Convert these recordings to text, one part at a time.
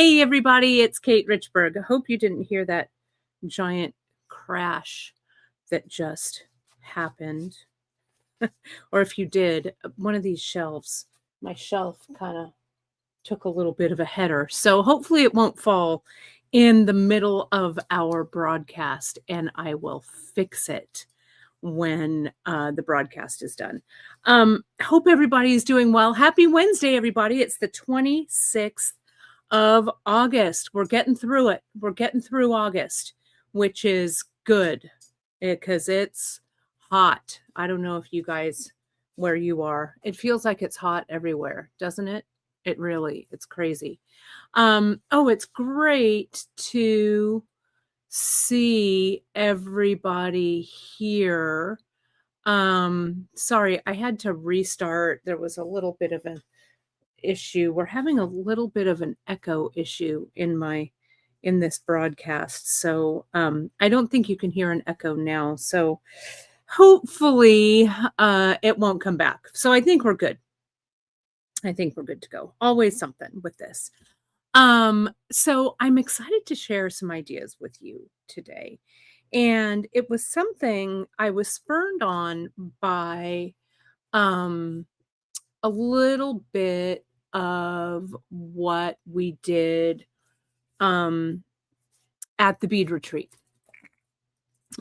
Hey, everybody, it's Kate Richburg. I hope you didn't hear that giant crash that just happened. Or if you did, one of these shelves, my shelf kind of took a little bit of a header. So hopefully it won't fall in the middle of our broadcast, and I will fix it when the broadcast is done. Hope everybody is doing well. Happy Wednesday, everybody. It's the 26th of August. We're getting through it. We're getting through August, which is good because it's hot. I don't know if you guys, where you are, it feels like it's hot everywhere, doesn't it? It's crazy. Oh, it's great to see everybody here. Sorry, I had to restart. There was a little bit of an issue. We're having a little bit of an echo issue in this broadcast. So I don't think you can hear an echo now. So hopefully it won't come back. So I think we're good. I think we're good to go. Always something with this. So I'm excited to share some ideas with you today. And it was something I was spurred on by a little bit of what we did at the bead retreat.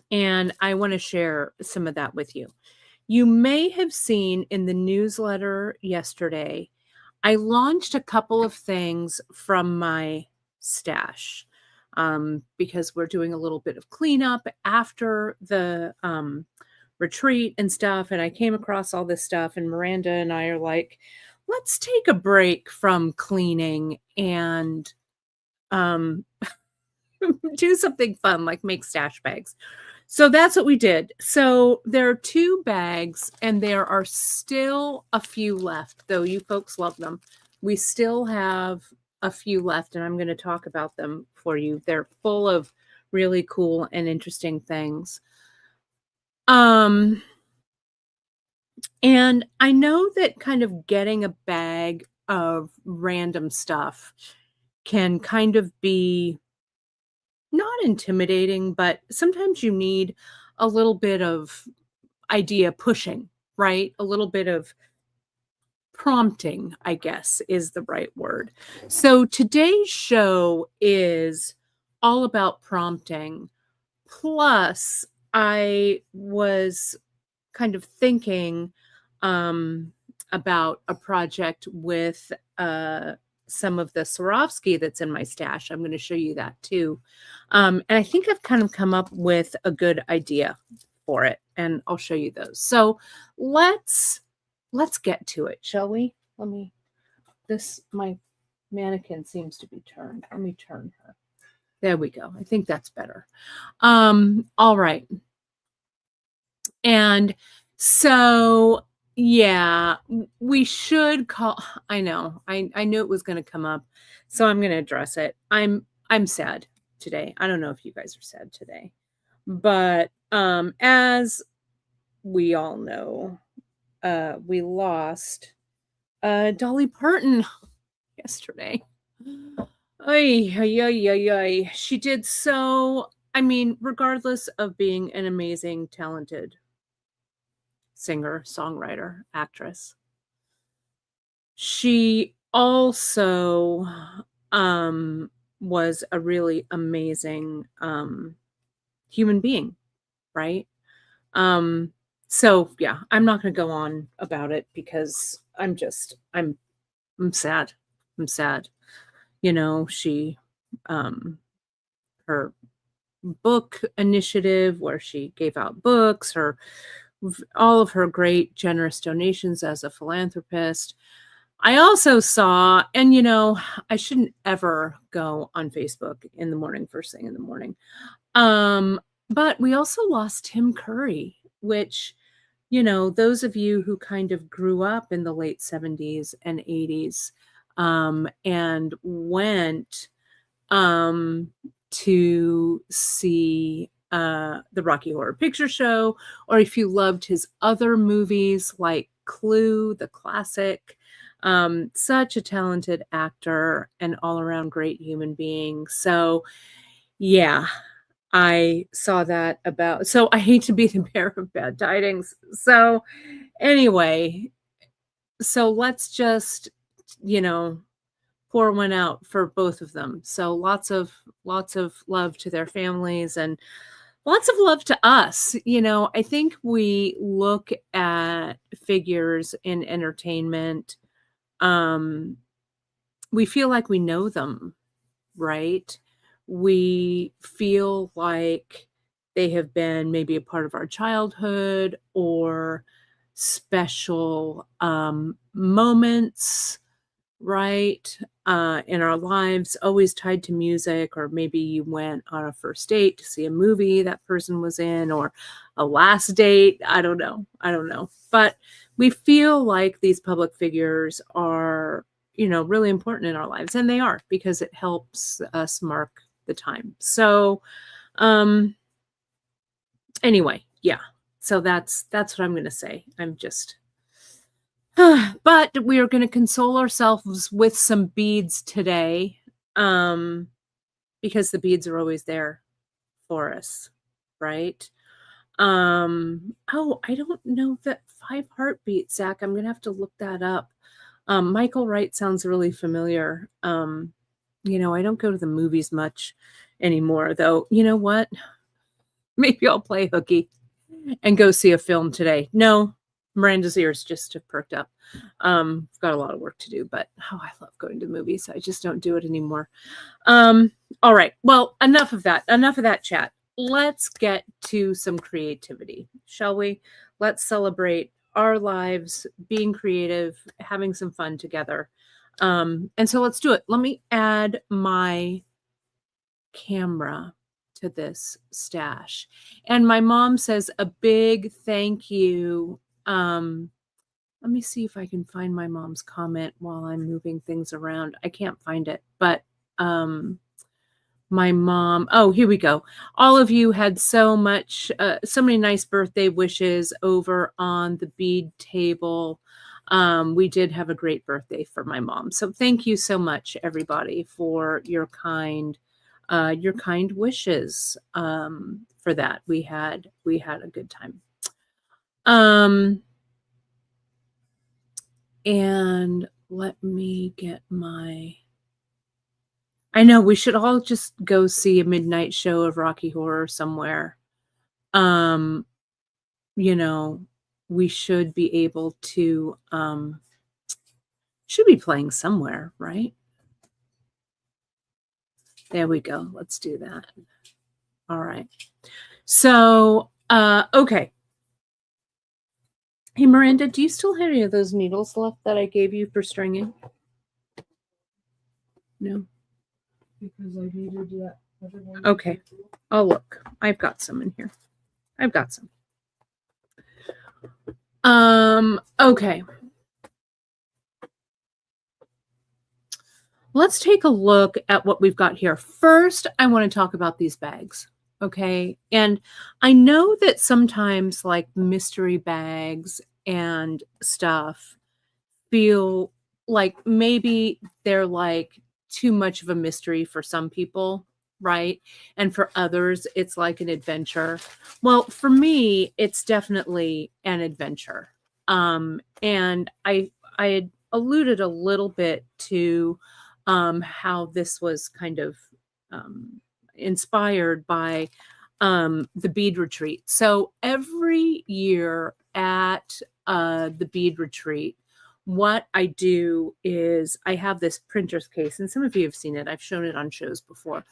And I want to share some of that with you. You may have seen in the newsletter yesterday, I launched a couple of things from my stash because we're doing a little bit of cleanup after the retreat and stuff. And I came across all this stuff, and Miranda and I are like, let's take a break from cleaning and do something fun, like make stash bags. So that's what we did. So there are 2 bags, and there are still a few left, though you folks love them. We still have a few left, and I'm going to talk about them for you. They're full of really cool and interesting things. And I know that kind of getting a bag of random stuff can kind of be not intimidating, but sometimes you need a little bit of idea pushing, right? A little bit of prompting, I guess, is the right word. So today's show is all about prompting. Plus, I was kind of thinking about a project with some of the Swarovski that's in my stash. I'm going to show you that too. And I think I've kind of come up with a good idea for it, and I'll show you those. So let's get to it, shall we? My mannequin seems to be turned. Let me turn her. There we go. I think that's better. All right. And so, yeah, we should call. I know. I knew it was going to come up, so I'm going to address it. I'm sad today. I don't know if you guys are sad today, but as we all know, we lost Dolly Parton yesterday. Ay, ay, ay, ay, ay. She did so. I mean, regardless of being an amazing, talented singer, songwriter, actress, she also was a really amazing human being, right? So yeah, I'm not going to go on about it because I'm sad. I'm sad. You know, she her book initiative where she gave out books, all of her great generous donations as a philanthropist. I also saw, and you know, I shouldn't ever go on Facebook in the morning, first thing in the morning. But we also lost Tim Curry, which, you know, those of you who kind of grew up in the late 70s and 80s and went to see the Rocky Horror Picture Show, or if you loved his other movies like Clue, the classic, Such a talented actor and all around great human being. So, yeah, I saw that about. So, I hate to be the bearer of bad tidings. So, anyway, so let's just, you know, pour one out for both of them. So, lots of love to their families and lots of love to us. I think we look at figures in entertainment, um, we feel like we know them, right? We feel like they have been maybe a part of our childhood or special moments, right? In our lives, always tied to music, or maybe you went on a first date to see a movie that person was in, or a last date. I don't know. I don't know. But we feel like these public figures are, really important in our lives, and they are because it helps us mark the time. So, um, anyway, yeah. So that's what I'm going to say. I'm just but we are going to console ourselves with some beads today, um, because the beads are always there for us, right? Oh, I don't know that 5 heartbeats, Zach. I'm going to have to look that up. Michael Wright sounds really familiar. I don't go to the movies much anymore, though. You know what? Maybe I'll play hooky and go see a film today. No, Miranda's ears just have perked up. I've got a lot of work to do, but I love going to movies. I just don't do it anymore. All right. Well, enough of that. Enough of that chat. Let's get to some creativity, shall we? Let's celebrate our lives, being creative, having some fun together. And so let's do it. Let me add my camera to this stash. And my mom says a big thank you. Let me see if I can find my mom's comment while I'm moving things around. I can't find it, but my mom, oh, here we go. All of you had so many nice birthday wishes over on the bead table. We did have a great birthday for my mom. So thank you so much, everybody, for your kind wishes, for that. We had a good time. And let me get I know we should all just go see a midnight show of Rocky Horror somewhere. We should be able to, should be playing somewhere, right? There we go. Let's do that. All right. So, okay. Hey, Miranda, do you still have any of those needles left that I gave you for stringing? No? Because I needed that. Okay. I'll look. I've got some in here. I've got some. Okay. Let's take a look at what we've got here. First, I want to talk about these bags. Okay. And I know that sometimes like mystery bags and stuff feel like maybe they're like too much of a mystery for some people, right? And for others, it's like an adventure. Well, for me, it's definitely an adventure. And I had alluded a little bit to how this was kind of inspired by the bead retreat. So every year at the bead retreat, what I do is I have this printer's case, and some of you have seen it. I've shown it on shows before.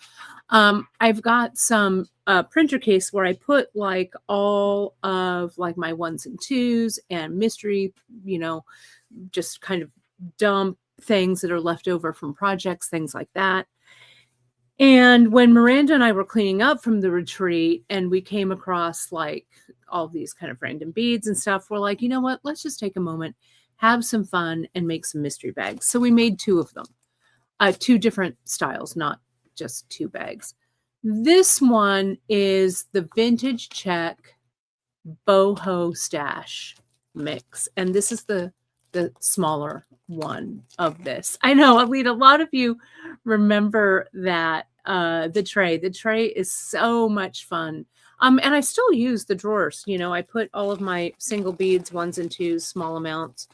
I've got some printer case where I put like all of like my 1s and 2s and mystery, just kind of dump things that are left over from projects, things like that. And when Miranda and I were cleaning up from the retreat and we came across like all these kind of random beads and stuff, we're like, you know what? Let's just take a moment, have some fun, and make some mystery bags. So we made 2 of them, 2 different styles, not just 2 bags. This one is the Vintage Check Boho Stash mix. And this is the the smaller one of this. I know, Alita, a lot of you remember that the tray. The tray is so much fun. And I still use the drawers. You know, I put all of my single beads, ones and twos, small amounts.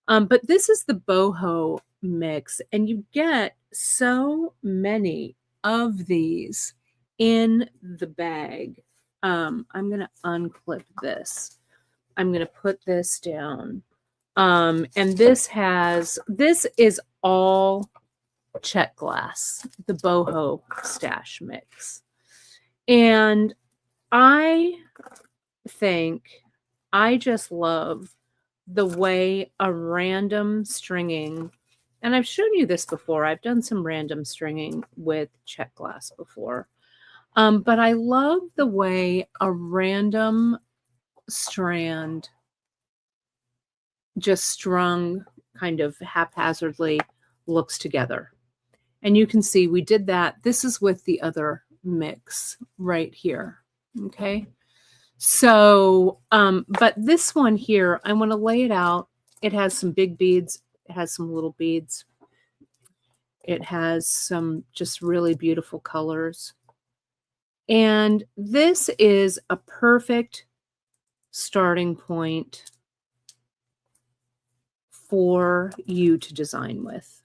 But this is the boho mix, and you get so many of these in the bag. I'm going to unclip this. I'm going to put this down. And this is all check glass, the boho stash mix. And I think I just love the way a random stringing, and I've shown you this before. I've done some random stringing with check glass before. But I love the way a random strand just strung kind of haphazardly looks together. And you can see we did that. This is with the other mix right here. Okay. So, but this one here, I want to lay it out. It has some big beads. It has some little beads. It has some just really beautiful colors. And this is a perfect starting point for you to design with.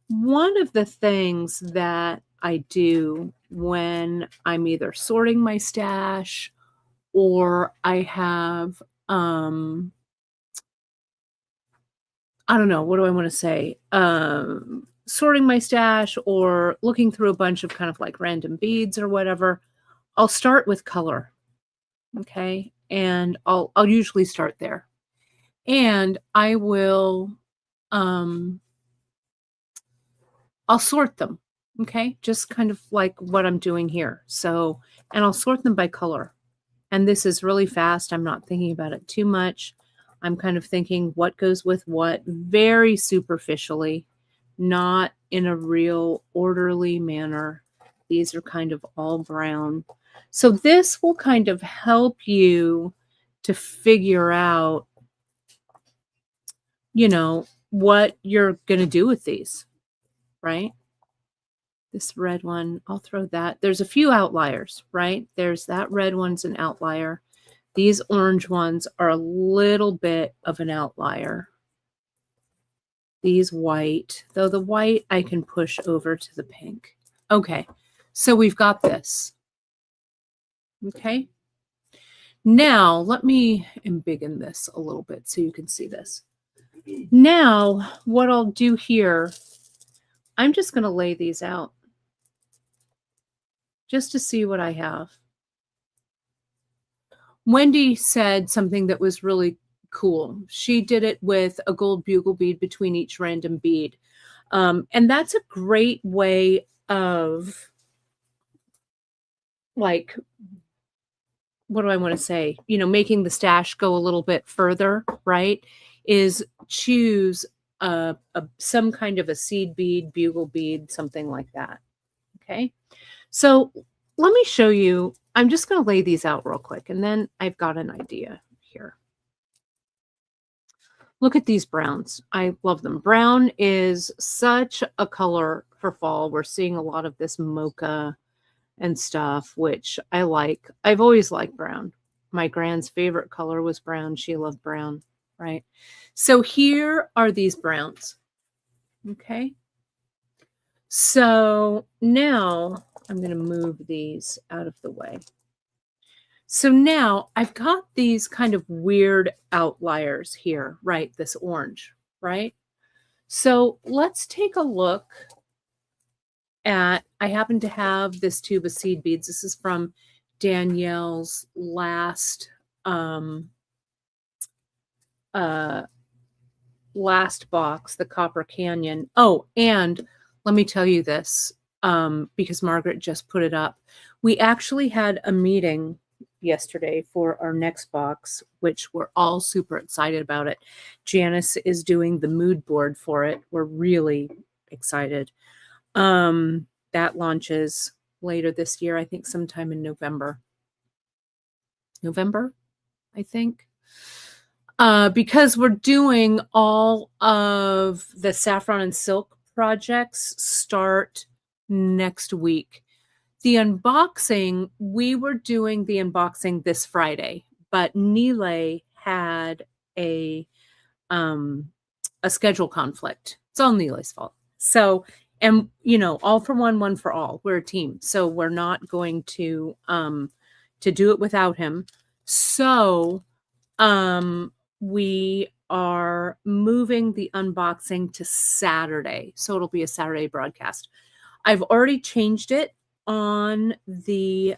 One of the things that I do when I'm either sorting my stash or I have, I don't know, what do I want to say? Sorting my stash or looking through a bunch of kind of like random beads or whatever, I'll start with color. Okay. And I'll usually start there. And I will, I'll sort them. Okay. Just kind of like what I'm doing here. So, and I'll sort them by color. And this is really fast. I'm not thinking about it too much. I'm kind of thinking what goes with what very superficially, not in a real orderly manner. These are kind of all brown. So this will kind of help you to figure out, you know, what you're going to do with these, right? This red one, I'll throw that. There's a few outliers, right? There's that red one's an outlier. These orange ones are a little bit of an outlier. These white, though the white I can push over to the pink. Okay, so we've got this. Okay. Now, let me embiggen this a little bit so you can see this. Now, what I'll do here, I'm just going to lay these out just to see what I have. Wendy said something that was really cool. She did it with a gold bugle bead between each random bead. And that's a great way of, like, what do I want to say? You know, making the stash go a little bit further, right? Is choose some kind of a seed bead, bugle bead, something like that. Okay. So let me show you. I'm just going to lay these out real quick, and then I've got an idea here. Look at these browns. I love them. Brown is such a color for fall. We're seeing a lot of this mocha and stuff, which I like. I've always liked brown. My grand's favorite color was brown. She loved brown, right? So here are these browns. Okay. So now I'm going to move these out of the way. So now I've got these kind of weird outliers here, right? This orange, right? So let's take a look at, I happen to have this tube of seed beads. This is from Danielle's last box, the Copper Canyon. Oh, and let me tell you this, because Margaret just put it up. We actually had a meeting yesterday for our next box, which we're all super excited about it. Janice is doing the mood board for it. We're really excited. That launches later this year, I think sometime in November, I think. because we're doing all of the saffron and silk projects start next week. The unboxing, we were doing the unboxing this Friday, but Nile had a um a schedule conflict. It's all Nile's fault. So, and all for one, one for all. We're a team. So we're not going to do it without him. So, we are moving the unboxing to Saturday. So it'll be a Saturday broadcast. I've already changed it on the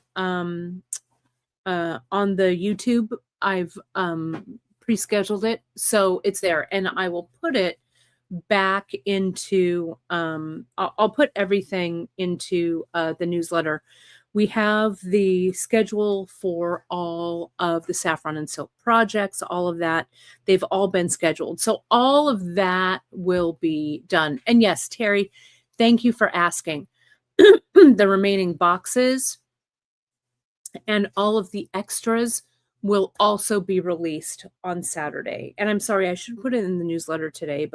YouTube. I've pre-scheduled it, so it's there, and I will put it back into I'll put everything into the newsletter. We have the schedule for all of the saffron and silk projects, all of that. They've all been scheduled. So all of that will be done. And yes, Terry, thank you for asking. The remaining boxes and all of the extras will also be released on Saturday. And I'm sorry, I should put it in the newsletter today,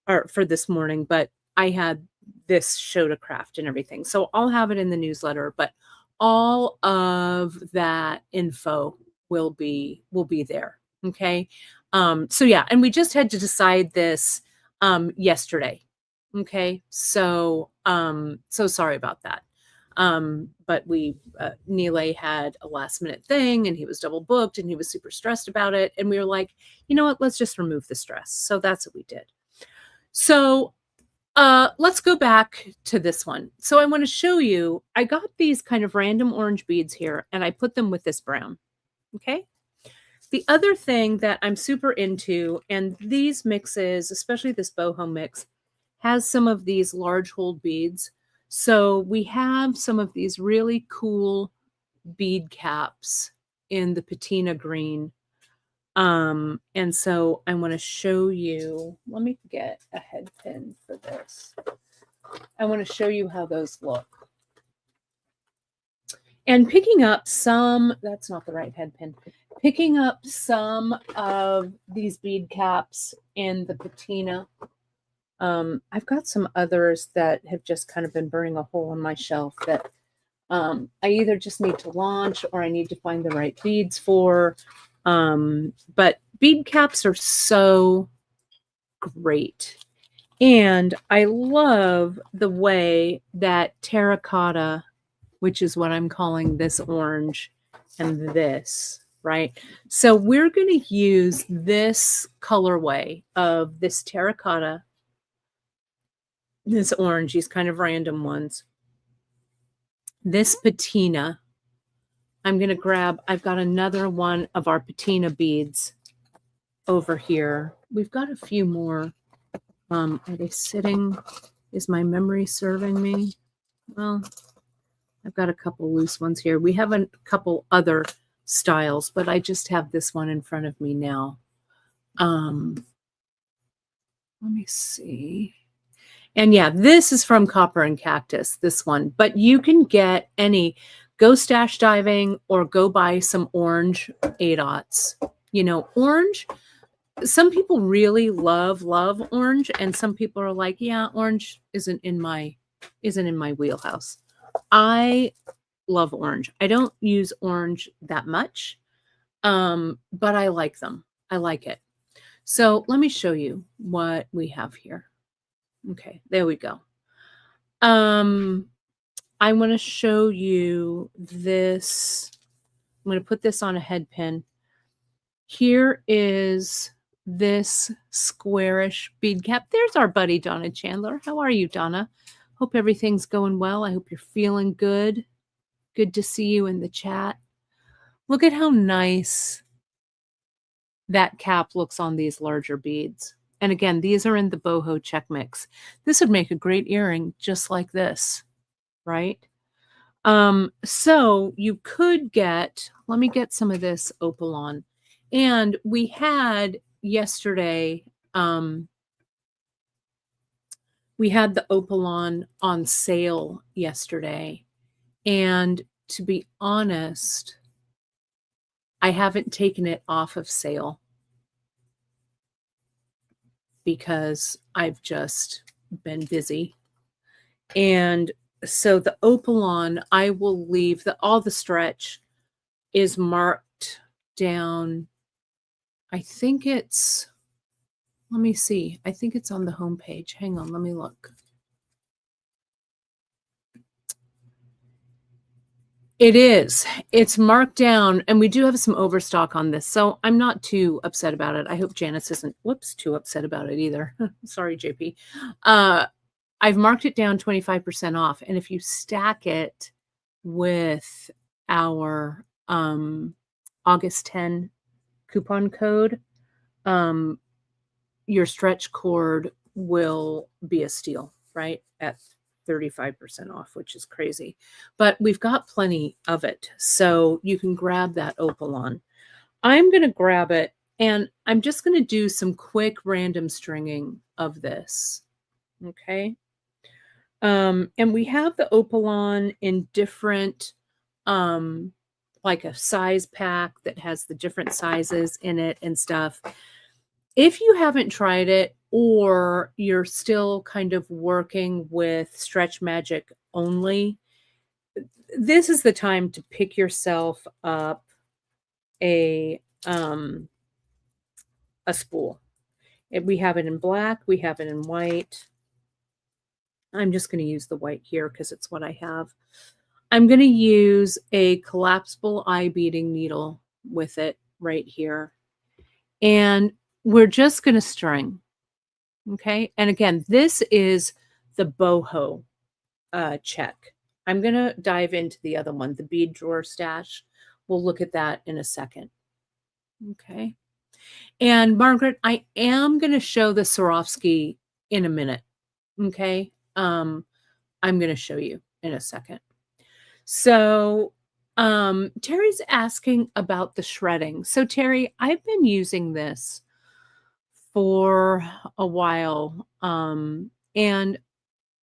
or for this morning, but I had this show to craft and everything. So I'll have it in the newsletter, but all of that info will be there. Okay. So yeah, and we just had to decide this yesterday. Okay. So so sorry about that. But Nile had a last minute thing and he was double booked and he was super stressed about it. And we were like, you know what, let's just remove the stress. So that's what we did. So let's go back to this one. So I want to show you, I got these kind of random orange beads here and I put them with this brown. Okay. The other thing that I'm super into, and these mixes, especially this boho mix, has some of these large hold beads. So we have some of these really cool bead caps in the patina green. And so I want to show you, let me get a head pin for this. I want to show you how those look. And picking up some, that's not the right head pin, picking up some of these bead caps in the patina. I've got some others that have just kind of been burning a hole in my shelf that I either just need to launch or I need to find the right beads for. But bead caps are so great. And I love the way that terracotta, which is what I'm calling this orange and this, right? So we're going to use this colorway of this terracotta, this orange, these kind of random ones, this patina. I'm going to grab, I've got another one of our patina beads over here. We've got a few more. Are they sitting? Is my memory serving me? Well, I've got a couple loose ones here. We have a couple other styles, but I just have this one in front of me now. Let me see. And yeah, this is from Copper and Cactus, this one. But you can get any, go stash diving or go buy some orange ADOTs. Orange, some people really love orange, and some people are like, yeah, orange isn't in my wheelhouse. I love orange. I don't use orange that much, but I like them. I like it. So let me show you what we have here. Okay, there we go. I want to show you this. I'm going to put this on a head pin. Here is this squarish bead cap. There's our buddy Donna Chandler. How are you, Donna? Hope everything's going well. I hope you're feeling good. Good to see you in the chat. Look at how nice that cap looks on these larger beads. And again, these are in the boho check mix. This would make a great earring just like this, right? So you could get, let me get some of this opal on. And we had yesterday, we had the opal on sale yesterday. And to be honest, I haven't taken it off of sale. because I've just been busy. And so the Opalon, I will leave all the stretch is marked down. I think it's, let me see. I think it's on the home page. Hang on, let me look. It is. It's marked down, and we do have some overstock on this, so I'm not too upset about it. I hope Janice isn't, whoops, too upset about it either. Sorry, JP. I've marked it down 25% off, and if you stack it with our August 10 coupon code, your stretch cord will be a steal, right? At 35% off, which is crazy. But we've got plenty of it. So you can grab that Opalon. I'm going to grab it, and I'm just going to do some quick random stringing of this. Okay. And we have the Opalon in different, like a size pack that has the different sizes in it and stuff. If you haven't tried it, or you're still kind of working with Stretch Magic only, this is the time to pick yourself up a spool. We have it in black, we have it in white. I'm just going to use the white here because it's what I have. I'm going to use a collapsible eye beading needle with it right here. And we're just going to string. Okay. And again, this is the boho check. I'm going to dive into the other one, the bead drawer stash. We'll look at that in a second. Okay. And Margaret, I am going to show the Swarovski in a minute. Okay. I'm going to show you in a second. So Terry's asking about the shredding. So Terry, I've been using this for a while, and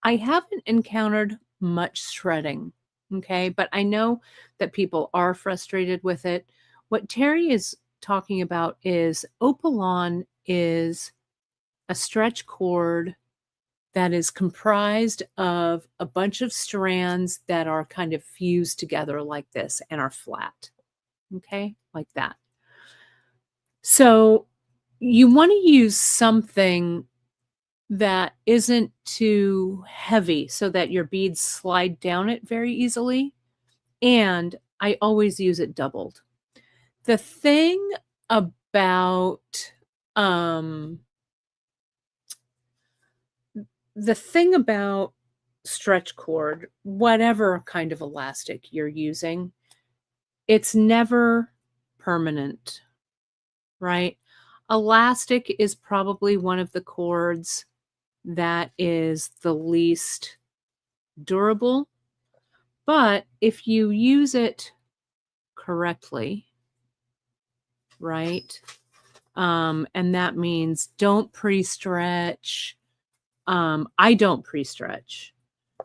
I haven't encountered much shredding. Okay, but I know that people are frustrated with it. What Terry is talking about is Opalon is a stretch cord that is comprised of a bunch of strands that are kind of fused together like this and are flat. Okay, like that. So you want to use something that isn't too heavy so that your beads slide down it very easily. And I always use it doubled. The thing about stretch cord, whatever kind of elastic you're using, it's never permanent, right? Elastic is probably one of the cords that is the least durable, but if you use it correctly, right? And that means don't pre-stretch. I don't pre-stretch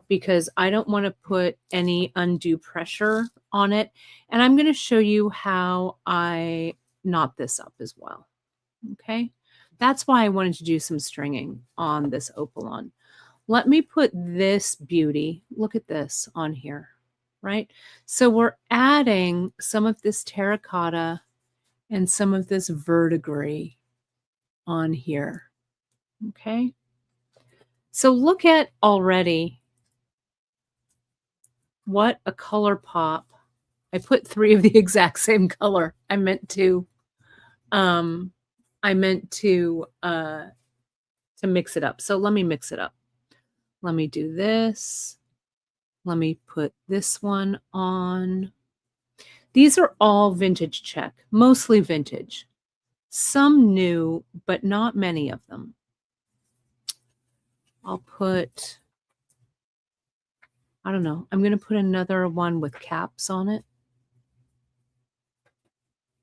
because I don't want to put any undue pressure on it. And I'm going to show you how I knot this up as well. Okay. That's why I wanted to do some stringing on this Opalon. Let me put this beauty, look at this on here, right? So we're adding some of this terracotta and some of this verdigris on here. Okay. So look at already what a color pop. I put 3 of the exact same color. I meant to mix it up. So let me mix it up. Let me do this. Let me put this one on. These are all vintage check, mostly vintage. Some new, but not many of them. I'll put, I don't know, I'm going to put another one with caps on it.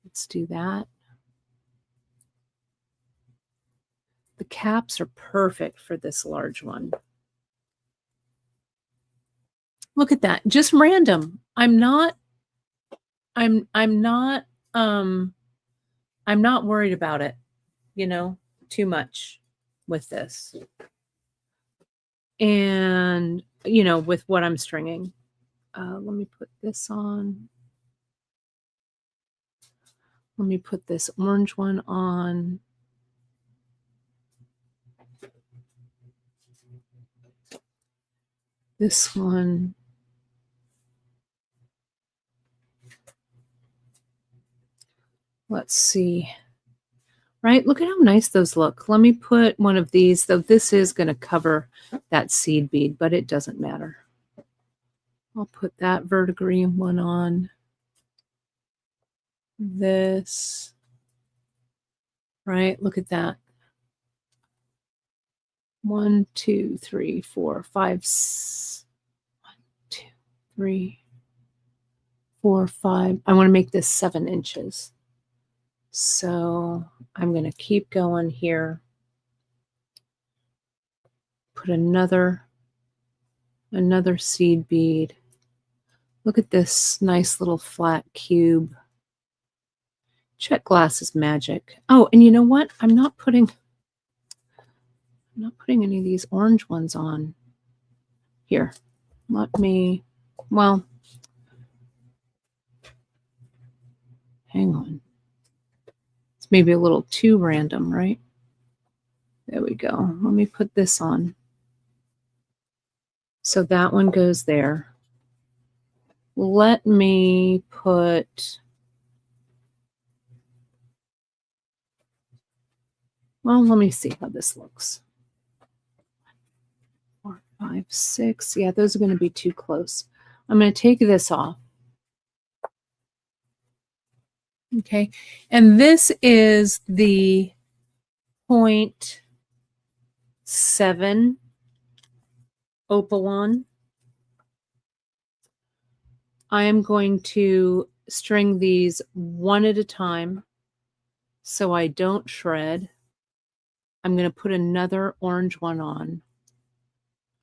Let's do that. The caps are perfect for this large one. Look at that, just random. I'm not worried about it, too much. with this. And, you know, with what I'm stringing. Let me put this on. Let me put this orange one on. This one. Let's see. Right? Look at how nice those look. Let me put one of these, though this is going to cover that seed bead, but it doesn't matter. I'll put that verdigris one on. This. Right? Look at that. 1, 2, 3, 4, 5. 1, 2, 3, 4, 5. I want to make this 7 inches. So I'm going to keep going here. Put another seed bead. Look at this nice little flat cube. Check glass is magic. Oh, and you know what? I'm not putting any of these orange ones on. Here, let me, well, hang on. It's maybe a little too random, right? There we go. Let me put this on. So that one goes there. Let me put, well, let me see how this looks. 4, 5, 6. Yeah, those are going to be too close. I'm going to take this off. Okay, and this is the 0.7 Opalon. I am going to string these one at a time so I don't shred. I'm going to put another orange one on.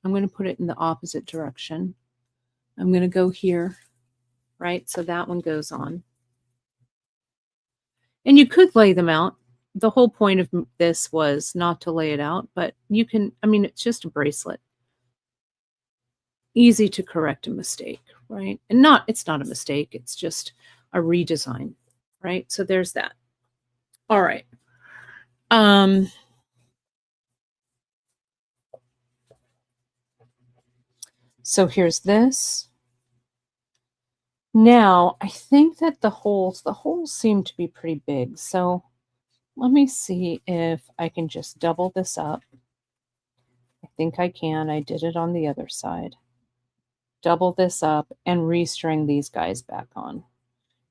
I'm going to put it in the opposite direction. I'm going to go here, right? So that one goes on. And you could lay them out. The whole point of this was not to lay it out, but you can, I mean, it's just a bracelet. Easy to correct a mistake, right? And it's not a mistake. It's just a redesign, right? So there's that. All right. So here's this. Now, I think that the holes seem to be pretty big. So let me see if I can just double this up. I think I can. I did it on the other side. Double this up and restring these guys back on.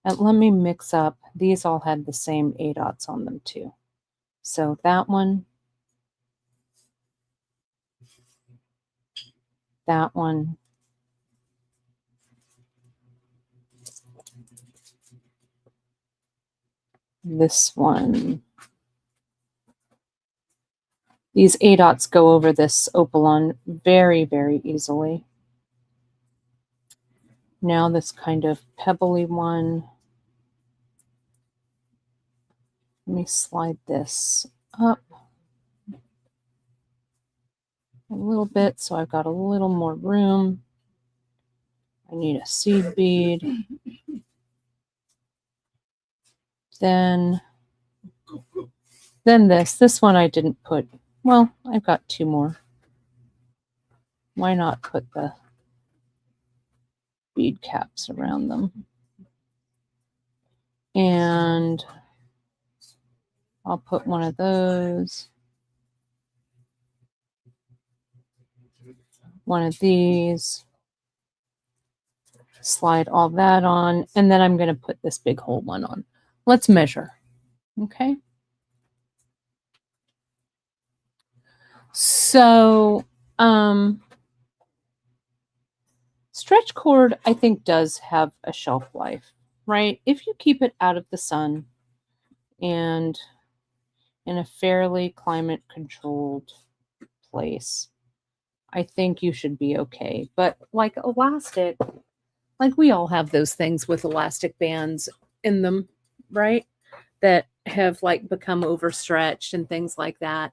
And let me mix up. These all had the same A dots on them too. So that one, that one, this one. These A dots go over this Opalon very, very easily. Now this kind of pebbly one. Let me slide this up a little bit so I've got a little more room. I need a seed bead. Then this one I didn't put. Well, I've got 2 more. Why not put the bead caps around them? And I'll put one of those. One of these. Slide all that on. And then I'm going to put this big hole one on. Let's measure. Okay. So, stretch cord, I think, does have a shelf life, right? If you keep it out of the sun and in a fairly climate controlled place, I think you should be okay. But like elastic, like we all have those things with elastic bands in them, right? That have like become overstretched and things like that.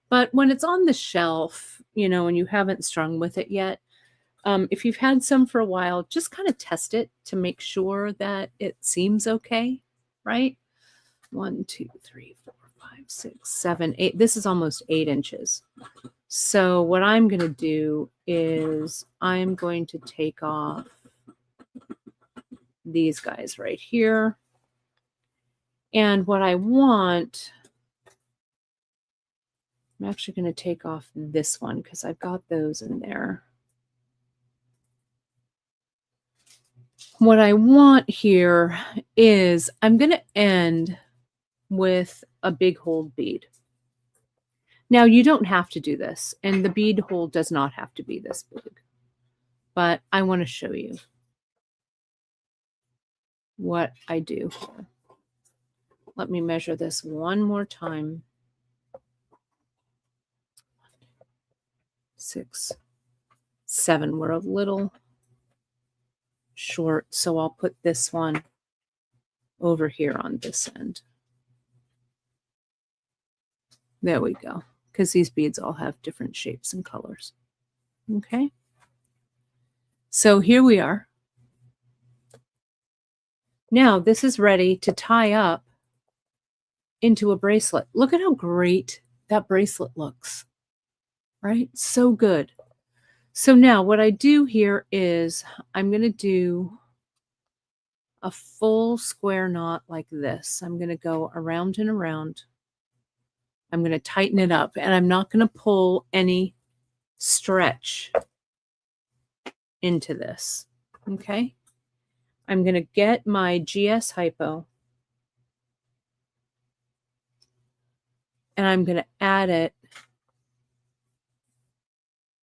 But when it's on the shelf, you know, and you haven't strung with it yet, if you've had some for a while, just kind of test it to make sure that it seems okay, right? 1, 2, 3, 4, 5, 6, 7, 8. This is almost 8 inches. So what I'm going to do is I'm going to take off these guys right here. And what I want, I'm actually going to take off this one because I've got those in there. What I want here is I'm going to end with a big hold bead. Now, you don't have to do this, and the bead hole does not have to be this big, but I want to show you what I do here. Let me measure this one more time. 6, 7. We're a little short, so I'll put this one over here on this end. There we go, because these beads all have different shapes and colors. Okay, so here we are. Now this is ready to tie up into a bracelet. Look at how great that bracelet looks, right? So good. So now what I do here is I'm going to do a full square knot like this. I'm going to go around and around. I'm going to tighten it up, and I'm not going to pull any stretch into this. Okay. I'm going to get my GS hypo, and I'm going to add it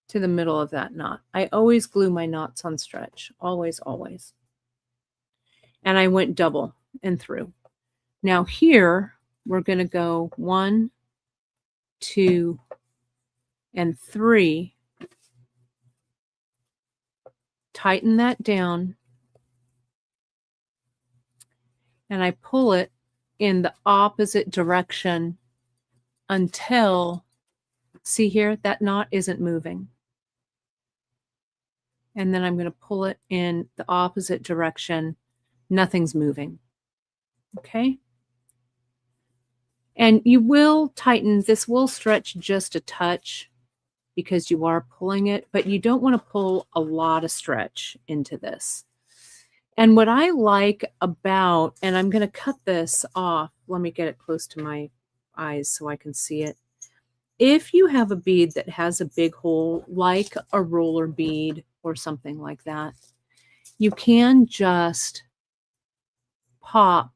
to the middle of that knot. I always glue my knots on stretch. Always, always. And I went double and through. Now here, we're going to go 1, 2, and 3. Tighten that down. And I pull it in the opposite direction until, see here, that knot isn't moving. And then I'm going to pull it in the opposite direction. Nothing's moving. Okay. And you will tighten, this will stretch just a touch because you are pulling it, but you don't want to pull a lot of stretch into this. And what I like about, and I'm going to cut this off. Let me get it close to my eyes so I can see it. If you have a bead that has a big hole, like a roller bead or something like that, you can just pop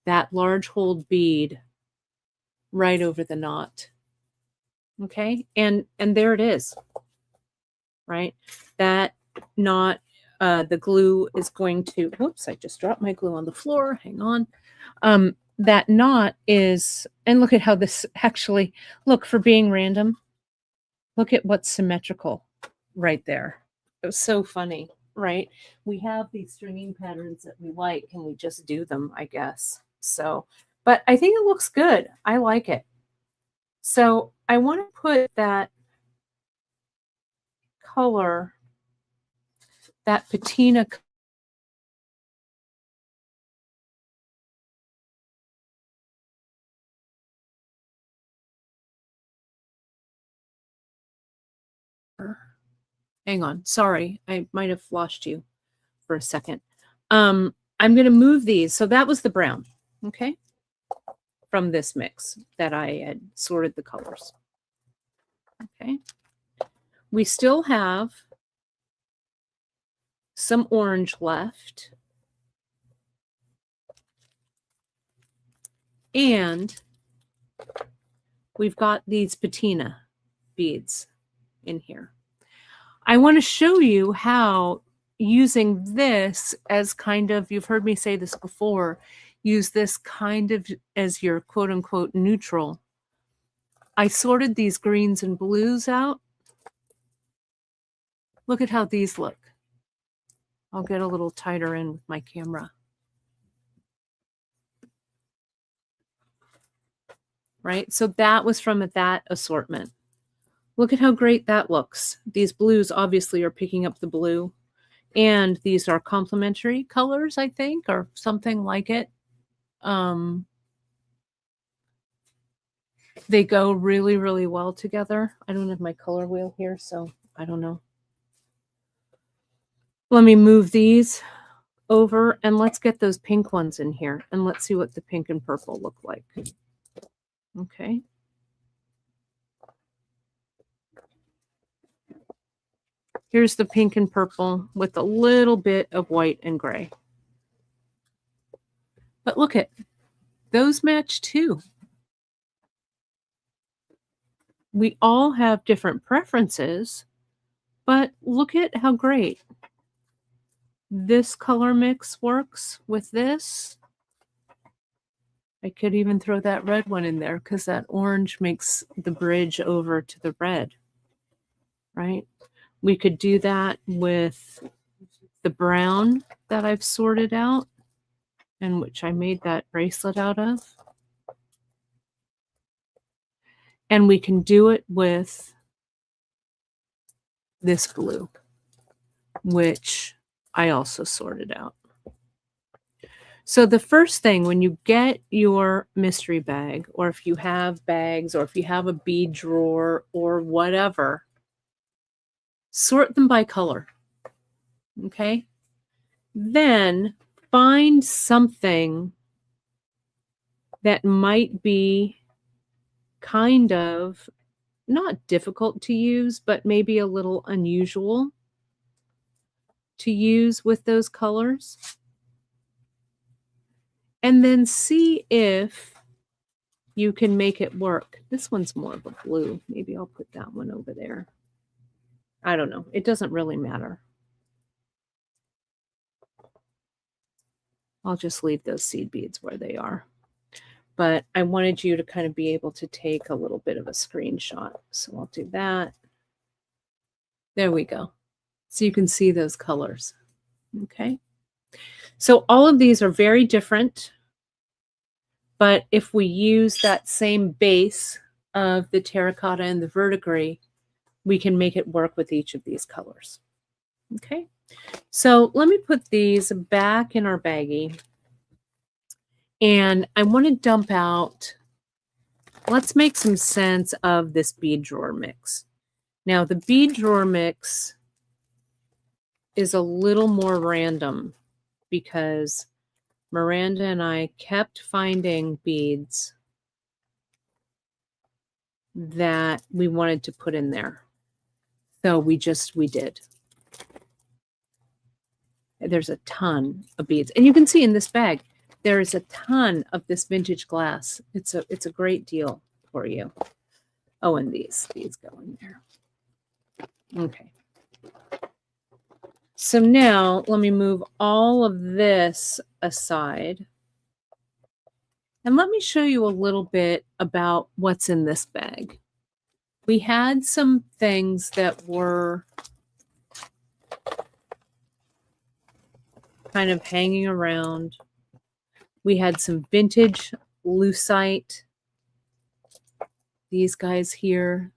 that large hole bead right over the knot. Okay, and there it is, right? That knot, the glue is going to, whoops, I just dropped my glue on the floor. Hang on. That knot is, and look at how this actually, look, for being random, look at what's symmetrical right there. It was so funny, right? We have these stringing patterns that we like, and we just do them, I guess. So, but I think it looks good. I like it. So I want to put that color, that patina color. Hang on. Sorry, I might have lost you for a second. I'm going to move these. So that was the brown, okay, from this mix that I had sorted the colors. Okay. We still have some orange left. And we've got these patina beads in here. I want to show you how using this as kind of, you've heard me say this before, use this kind of as your quote unquote neutral. I sorted these greens and blues out. Look at how these look. I'll get a little tighter in with my camera. right? So that was from that assortment. Look at how great that looks. These blues obviously are picking up the blue. And these are complementary colors, I think, or something like it. They go really, really well together. I don't have my color wheel here, so I don't know. Let me move these over and let's get those pink ones in here and let's see what the pink and purple look like. Okay. Here's the pink and purple with a little bit of white and gray. But look at those match too. We all have different preferences, but look at how great this color mix works with this. I could even throw that red one in there because that orange makes the bridge over to the red, right? We could do that with the brown that I've sorted out and which I made that bracelet out of. And we can do it with this blue, which I also sorted out. So the first thing when you get your mystery bag, or if you have bags, or if you have a bead drawer or whatever, sort them by color. Okay? Then find something that might be kind of not difficult to use, but maybe a little unusual to use with those colors. And then see if you can make it work. This one's more of a blue. Maybe I'll put that one over there. I don't know. It doesn't really matter. I'll just leave those seed beads where they are. But I wanted you to kind of be able to take a little bit of a screenshot. So I'll do that. There we go. So you can see those colors. Okay. So all of these are very different. But if we use that same base of the terracotta and the verdigris, we can make it work with each of these colors. Okay. So let me put these back in our baggie. And I want to dump out, let's make some sense of this bead drawer mix. Now, the bead drawer mix is a little more random because Miranda and I kept finding beads that we wanted to put in there. So we did. There's a ton of beads. And you can see in this bag, there is a ton of this vintage glass. It's a great deal for you. Oh, and these go in there. Okay. So now let me move all of this aside. And let me show you a little bit about what's in this bag. We had some things that were kind of hanging around. We had some vintage lucite. These guys here,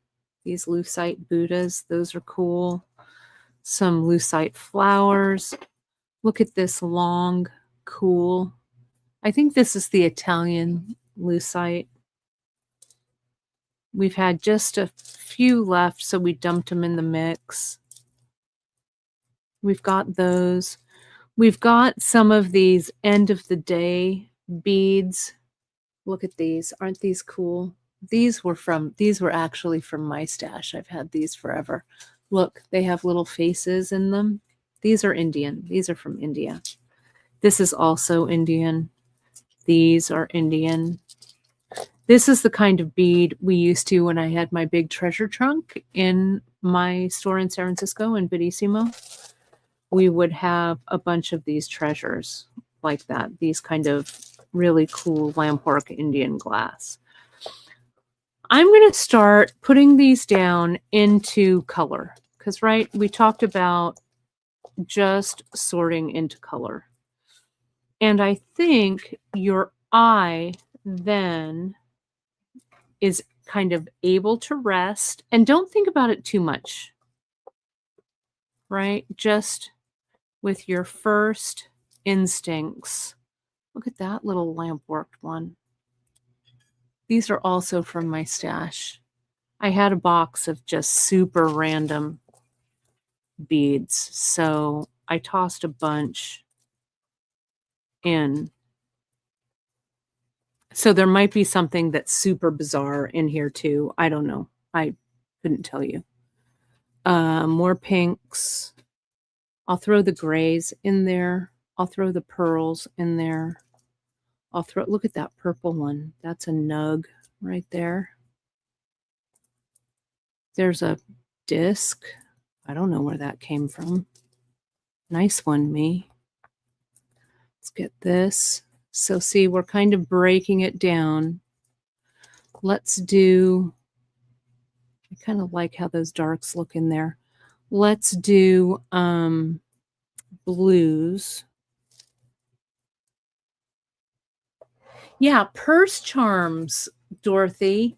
these lucite Buddhas, those are cool. Some lucite flowers. Look at this long, cool. I think this is the Italian lucite. We've had just a few left, so we dumped them in the mix. We've got those. We've got some of these end of the day beads. Look at these. Aren't these cool? These were actually from my stash. I've had these forever. Look, they have little faces in them. These are Indian. These are from India. This is also Indian. These are Indian. This is the kind of bead we used to when I had my big treasure trunk in my store in San Francisco in Beadissimo. We would have a bunch of these treasures like that. These kind of really cool lampwork Indian glass. I'm going to start putting these down into color because, right, we talked about just sorting into color. And I think your eye then is kind of able to rest, and don't think about it too much, right? Just with your first instincts. Look at that little lamp worked one. These are also from my stash. I had a box of just super random beads, so I tossed a bunch in. So there might be something that's super bizarre in here too. I don't know. I couldn't tell you. More pinks. I'll throw the grays in there. I'll throw the pearls in there. Look at that purple one. That's a nug right there. There's a disc. I don't know where that came from. Nice one, me. Let's get this. So see, we're kind of breaking it down. Let's do, I kind of like how those darks look in there. Let's do blues. Yeah, purse charms, Dorothy.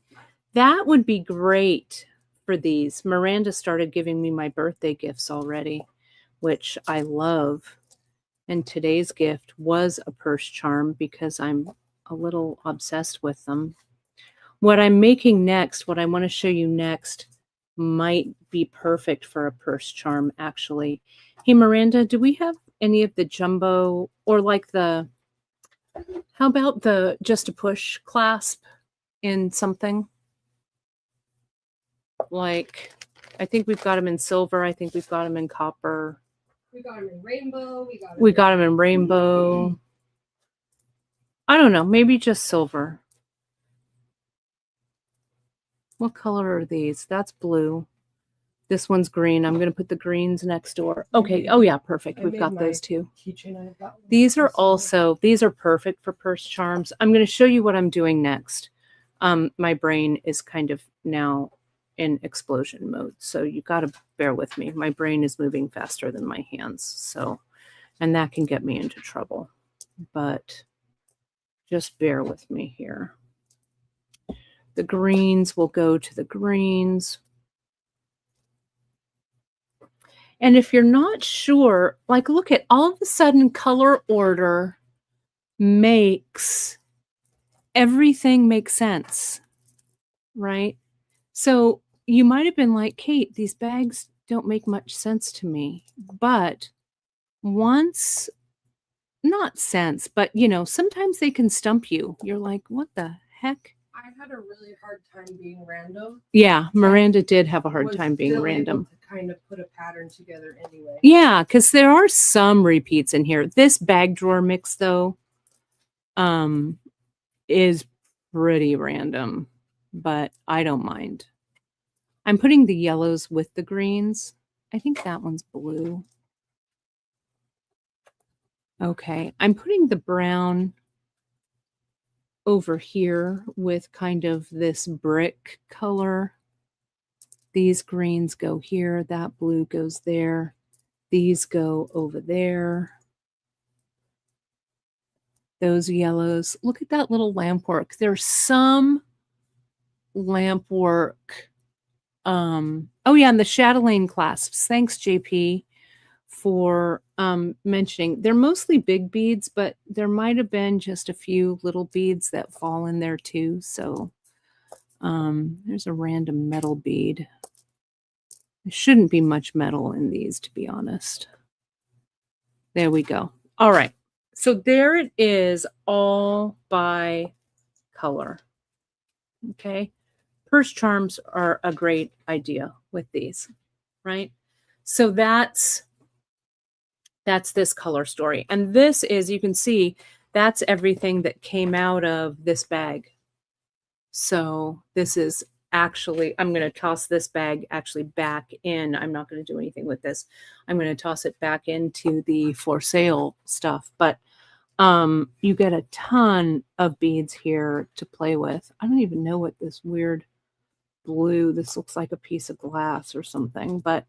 That would be great for these. Miranda started giving me my birthday gifts already, which I love. And today's gift was a purse charm because I'm a little obsessed with them. What I'm making next, what I want to show you next, might be perfect for a purse charm, actually. Hey, Miranda, do we have any of the jumbo or like the, how about the just a push clasp in something? Like, I think we've got them in silver. I think we've got them in copper. We got them in rainbow. We got them in rainbow. I don't know. Maybe just silver. What color are these? That's blue. This one's green. I'm going to put the greens next door. Okay. Oh, yeah. Perfect. We've got those two. These are also, these are perfect for purse charms. I'm going to show you what I'm doing next. My brain is kind of now in explosion mode. So you got to bear with me. My brain is moving faster than my hands. So, and that can get me into trouble, but just bear with me here. The greens will go to the greens. And if you're not sure, like look at all of a sudden color order makes everything make sense, right? So you might have been like, Kate, these bags don't make much sense to me. But once, not sense, but you know, sometimes they can stump you. You're like, what the heck? I had a really hard time being random. Yeah, Miranda did have a hard time being random. Able to kind of put a pattern together anyway. Yeah, because there are some repeats in here. This bag drawer mix, though, is pretty random, but I don't mind. I'm putting the yellows with the greens. I think that one's blue. Okay, I'm putting the brown over here with kind of this brick color. These greens go here, that blue goes there. These go over there. Those yellows. Look at that little lamp work. There's some lamp work. Oh yeah, and the chatelaine clasps. Thanks, JP, for mentioning. They're mostly big beads, but there might have been just a few little beads that fall in there too. So there's a random metal bead. There shouldn't be much metal in these, to be honest. There we go. All right. So there it is, all by color. Okay. Purse charms are a great idea with these, right? So that's this color story. And this is, you can see, that's everything that came out of this bag. So this is actually, I'm going to toss this bag actually back in. I'm not going to do anything with this. I'm going to toss it back into the for sale stuff. But you get a ton of beads here to play with. I don't even know what this weird blue, this looks like a piece of glass or something, but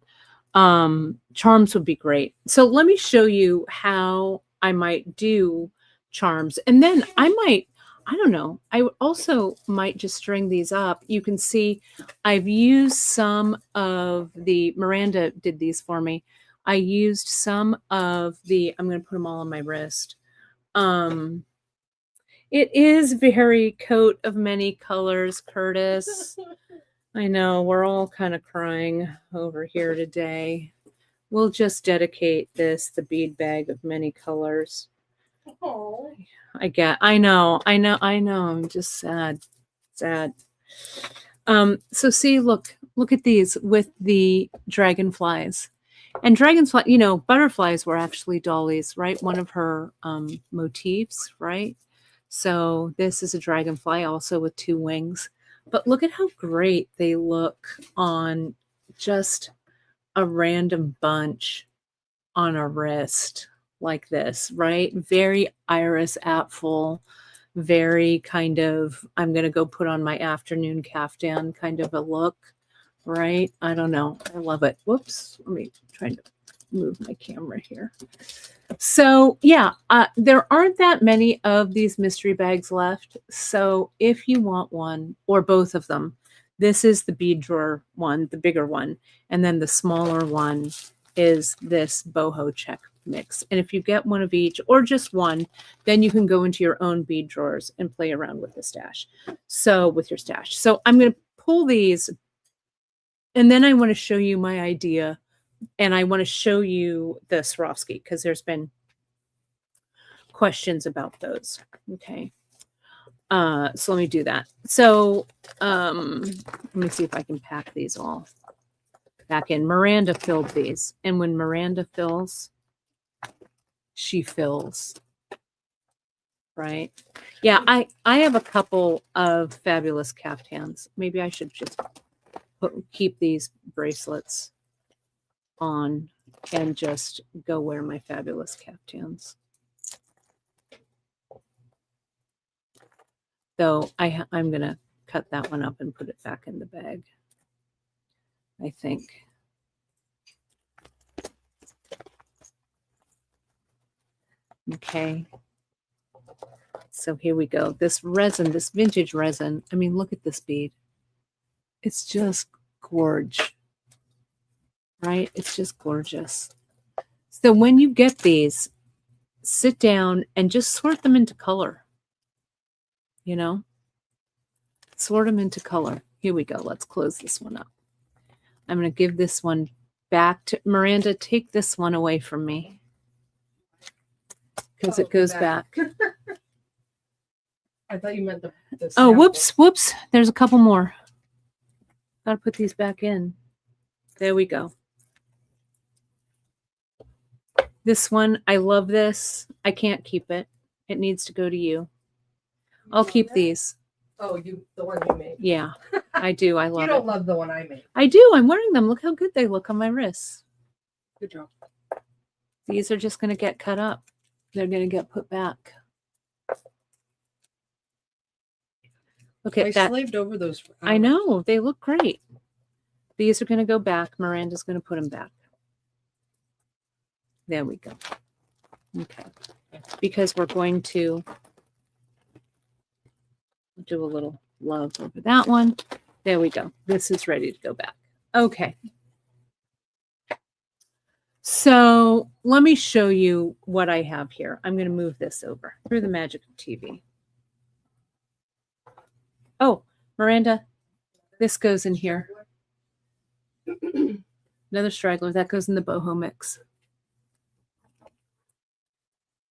charms would be great. So let me show you how I might do charms. And then I I don't know. I also might just string these up. You can see I've used some of the, Miranda did these for me. I used some of the, I'm going to put them all on my wrist. It is very coat of many colors, Curtis. I know we're all kind of crying over here today. We'll just dedicate this, the bead bag of many colors. Oh. I know. I'm just sad. So see, look at these with the dragonflies. And dragonfly, butterflies were actually Dolly's, right? One of her motifs, right? So this is a dragonfly also with 2 wings. But look at how great they look on just a random bunch on a wrist like this, right? Very iris apfel, very kind of, I'm going to go put on my afternoon caftan kind of a look, right? I don't know. I love it. Whoops. Let me try to move my camera here. So yeah, there aren't that many of these mystery bags left. So if you want one or both of them, this is the bead drawer one, the bigger one. And then the smaller one is this boho check mix. And if you get one of each or just one, then you can go into your own bead drawers and play around with the stash. So with your stash. So I'm going to pull these and then I want to show you my idea. And I want to show you the Swarovski because there's been questions about those. Okay. So let me do that. So let me see if I can pack these all back in. Miranda filled these. And when Miranda fills, she fills. Right? Yeah, I have a couple of fabulous caftans. Maybe I should just keep these bracelets on and just go wear my fabulous caftans. So I'm going to cut that one up and put it back in the bag, I think. Okay. So here we go. This resin, this vintage resin. I mean, look at this bead. It's just gorge. Right? It's just gorgeous. So when you get these, sit down and just sort them into color. Sort them into color. Here we go. Let's close this one up. I'm going to give this one back to Miranda. Take this one away from me because it goes back. I thought you meant the Oh, sample. whoops. There's a couple more. Got to put these back in. There we go. This one, I love this. I can't keep it. It needs to go to you. I'll keep these. Oh, the one you made. Yeah, I do. I love it. You don't love the one I made. I do. I'm wearing them. Look how good they look on my wrists. Good job. These are just going to get cut up. They're going to get put back. Look at that. I slaved over those for hours. I know. They look great. These are going to go back. Miranda's going to put them back. There we go. Okay. Because we're going to do a little love over that one. There we go. This is ready to go back. Okay. So let me show you what I have here. I'm going to move this over through the magic of TV. Oh, Miranda, this goes in here. Another straggler. That goes in the boho mix.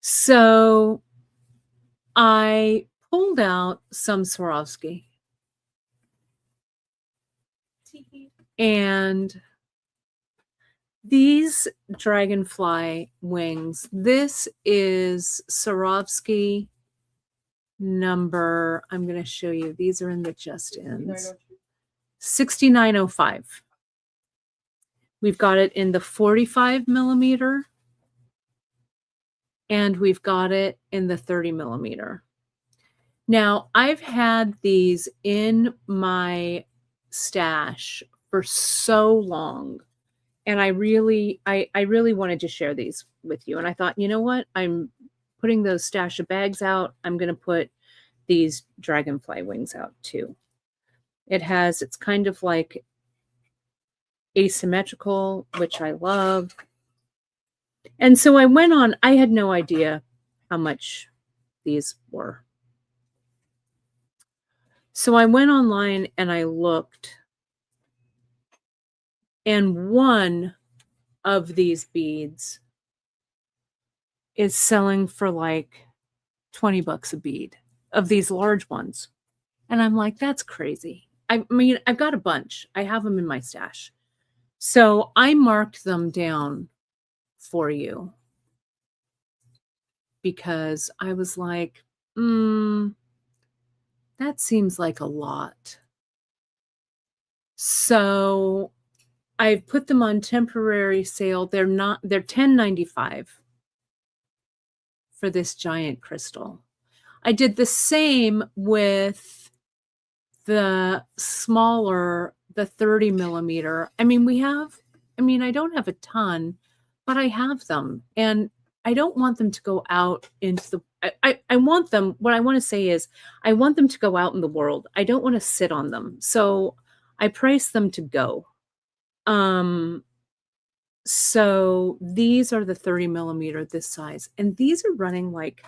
So I pulled out some Swarovski. And these dragonfly wings, this is Swarovski number, I'm going to show you. These are in the just-ins. 6905. We've got it in the 45 millimeter. And we've got it in the 30 millimeter. Now, I've had these in my stash for so long. And I really wanted to share these with you. And I thought, you know what? I'm putting those stash of bags out. I'm going to put these dragonfly wings out too. It's kind of like asymmetrical, which I love. And so I went on, I had no idea how much these were. So I went online and I looked, and one of these beads is selling for like $20 a bead, of these large ones. And I'm like, that's crazy. I mean, I've got a bunch. I have them in my stash. So I marked them down for you because I was like, that seems like a lot. So I've put them on temporary sale. They're $10.95 for this giant crystal. I did the same with the smaller, the 30 millimeter. I mean, I don't have a ton, but I have them. And I don't want them to go out into the, I want them, what I want to say is, I want them to go out in the world. I don't want to sit on them. So I price them to go. So these are the 30 millimeter, this size. And these are running like,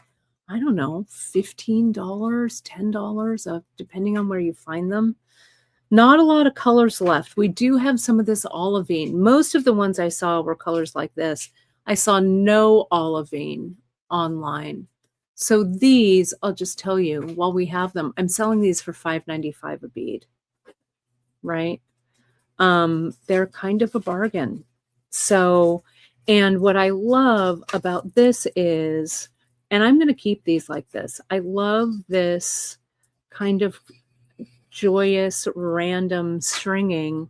I don't know, $15, $10, depending on where you find them. Not a lot of colors left. We do have some of this olivine. Most of the ones I saw were colors like this. I saw no olivine online. So these, I'll just tell you, while we have them, I'm selling these for $5.95 a bead, right? They're kind of a bargain. So, and what I love about this is, and I'm going to keep these like this. I love this kind of joyous, random stringing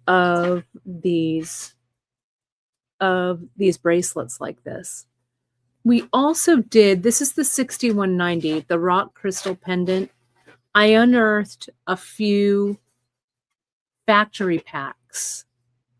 of these bracelets like this. We also did, this is the 6190, the rock crystal pendant. I unearthed a few factory packs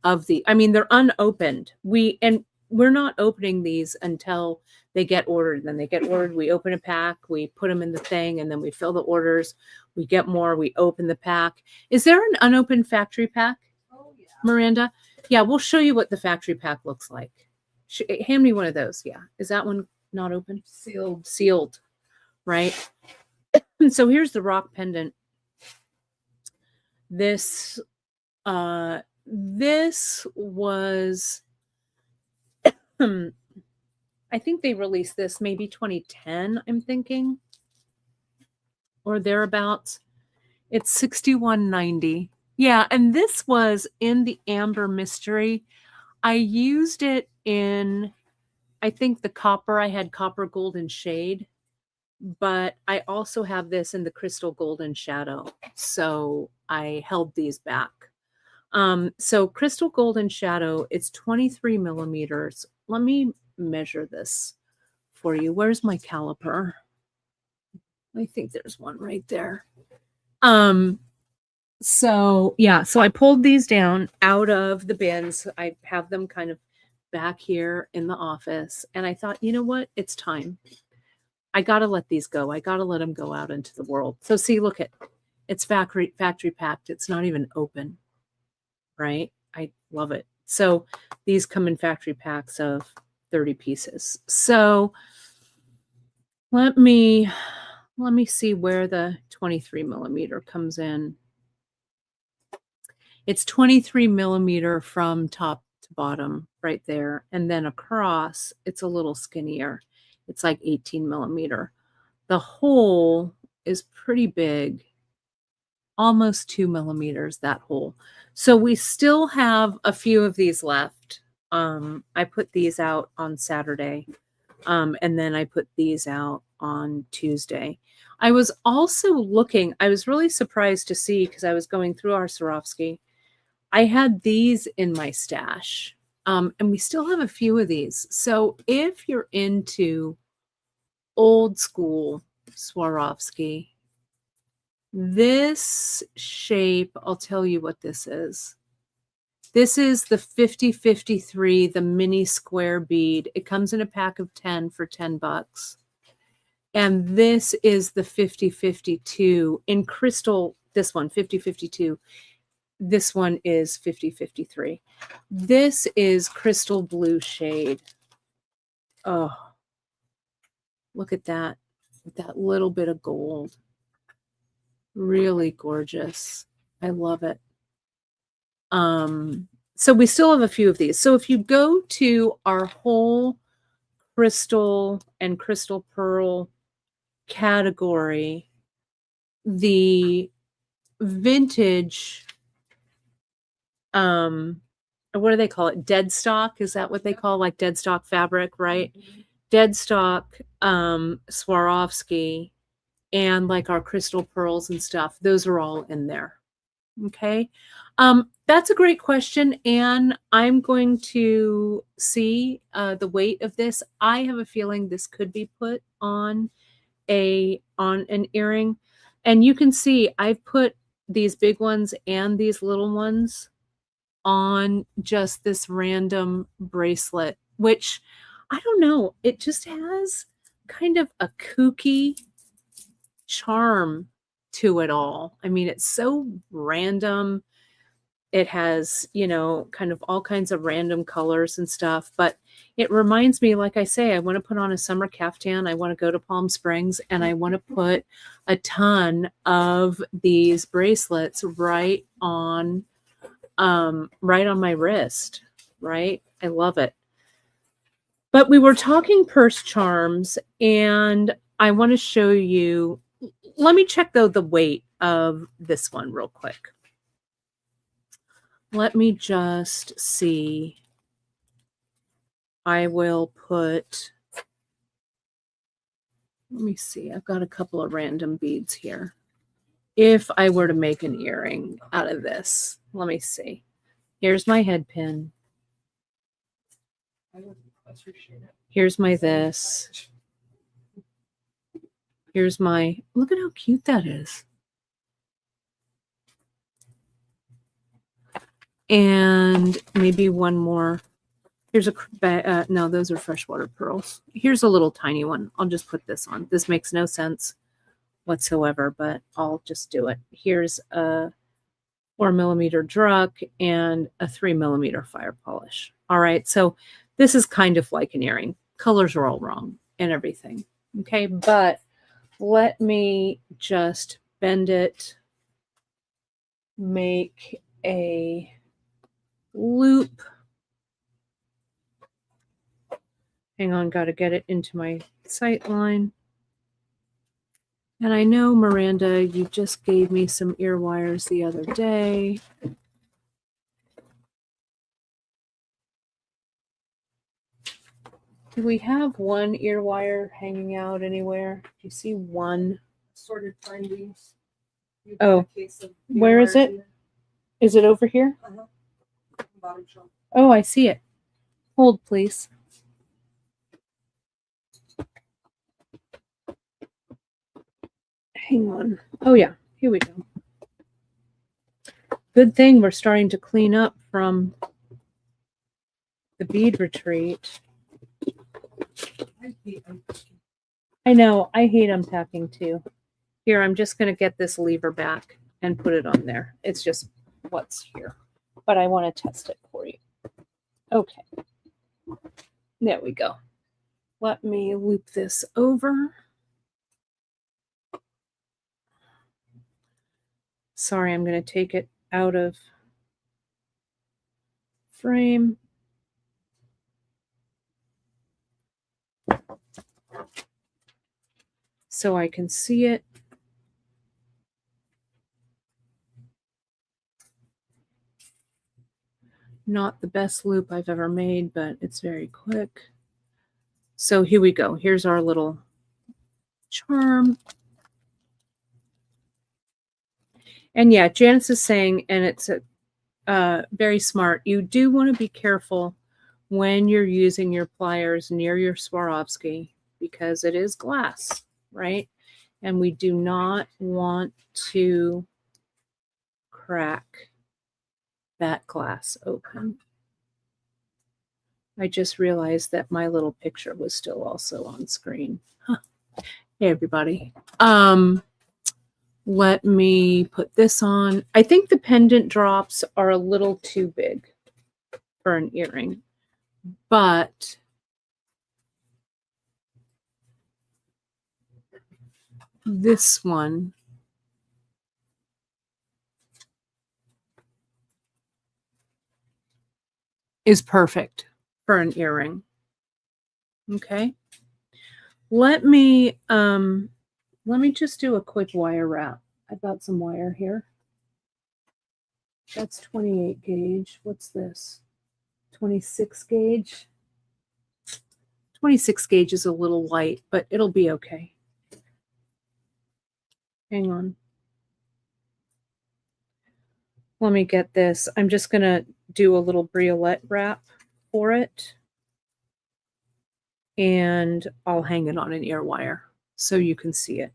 of they're unopened. We're not opening these until they get ordered. Then they get ordered. We open a pack, we put them in the thing, and then we fill the orders. We get more, we open the pack. Is there an unopened factory pack? Oh, yeah. Miranda? Yeah, we'll show you what the factory pack looks like. Hand me one of those. Yeah. Is that one not open? Sealed. Right? And so here's the rock pendant. This was I think they released this maybe 2010, I'm thinking, or thereabouts. It's 6190. Yeah, and this was in the Amber Mystery. I used it in, I think, the copper. I had copper golden shade, but I also have this in the crystal golden shadow. So I held these back. So crystal golden shadow, it's 23 millimeters. Let me measure this for you. Where's my caliper? I think there's one right there. So yeah, so I pulled these down out of the bins. I have them kind of back here in the office. And I thought, you know what? It's time. I got to let these go. I got to let them go out into the world. So see, look it's factory packed. It's not even open, right? I love it. So these come in factory packs of 30 pieces. So let me see where the 23 millimeter comes in. It's 23 millimeter from top to bottom right there. And then across, it's a little skinnier. It's like 18 millimeter. The hole is pretty big, almost 2 millimeters, that hole. So we still have a few of these left. I put these out on Saturday. And then I put these out on Tuesday. I was also looking, I was really surprised to see, because I was going through our Swarovski, I had these in my stash. And we still have a few of these. So if you're into old school Swarovski, this shape, I'll tell you what this is. This is the 5053, the mini square bead. It comes in a pack of 10 for $10. And this is the 5052 in crystal. This one, 5052. This one is 5053. This is crystal blue shade. Oh, look at that. That little bit of gold. Really gorgeous. I love it. So we still have a few of these. So if you go to our whole crystal and crystal pearl category, the vintage, what do they call it? Dead stock? Is that what they call like dead stock fabric, right? Dead stock, Swarovski, and like our crystal pearls and stuff. Those are all in there. Okay. That's a great question. And I'm going to see the weight of this. I have a feeling this could be put on an earring. And you can see I've put these big ones and these little ones on just this random bracelet, which I don't know. It just has kind of a kooky charm to it all. I mean, it's so random. It has, kind of all kinds of random colors and stuff, but it reminds me, like I say, I want to put on a summer caftan. I want to go to Palm Springs and I want to put a ton of these bracelets right on my wrist, right? I love it. But we were talking purse charms and I want to show you, let me check though the weight of this one real quick. Let me just see. I will put, let me see. I've got a couple of random beads here. If I were to make an earring out of this, let me see. Here's my head pin. Here's my this. Here's my, look at how cute that is. And maybe one more. Here's a, no, those are freshwater pearls. Here's a little tiny one. I'll just put this on. This makes no sense whatsoever, but I'll just do it. Here's a 4mm Druck and a 3mm fire polish. All right, so this is kind of like an earring. Colors are all wrong and everything. Okay, but let me just bend it, make a loop. Hang on, got to get it into my sight line. And I know, Miranda, you just gave me some ear wires the other day. Do we have one ear wire hanging out anywhere? Do you see one? Sorted findings. Oh, where is it? Is it over here? Bottom shelf. Oh, I see it. Hold, please. Hang on. Oh, yeah. Here we go. Good thing we're starting to clean up from the bead retreat. I know. I hate unpacking too. Here, I'm just going to get this lever back and put it on there. It's just what's here. But I want to test it for you. Okay. There we go. Let me loop this over. Sorry, I'm going to take it out of frame. So I can see it. Not the best loop I've ever made, but it's very quick. So here we go. Here's our little charm. And yeah, Janice is saying, and it's very smart, you do want to be careful when you're using your pliers near your Swarovski because it is glass, right? And we do not want to crack that glass open. I just realized that my little picture was still also on screen. Huh. Hey, everybody. Let me put this on. I think the pendant drops are a little too big for an earring, but this one is perfect for an earring. Okay. Let me just do a quick wire wrap. I've got some wire here. That's 28 gauge. What's this? 26 gauge. 26 gauge is a little light, but it'll be okay. Hang on. Let me get this. I'm just going to do a little briolette wrap for it. And I'll hang it on an ear wire so you can see it.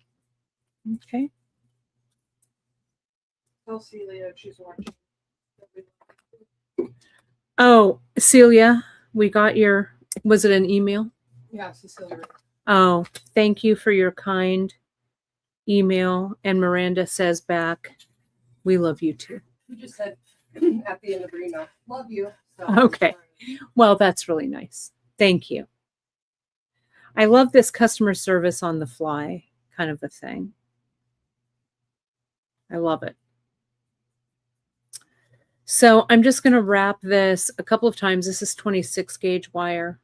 Okay. Tell Celia if she's watching. Oh, Celia, we got your, was it an email? Yeah, Cecilia. Oh, thank you for your kind email. And Miranda says back, we love you too. You just said at the end of her email, love you. So Okay. Well, that's really nice. Thank you. I love this customer service on the fly kind of a thing. I love it. So I'm just going to wrap this a couple of times. This is 26 gauge wire.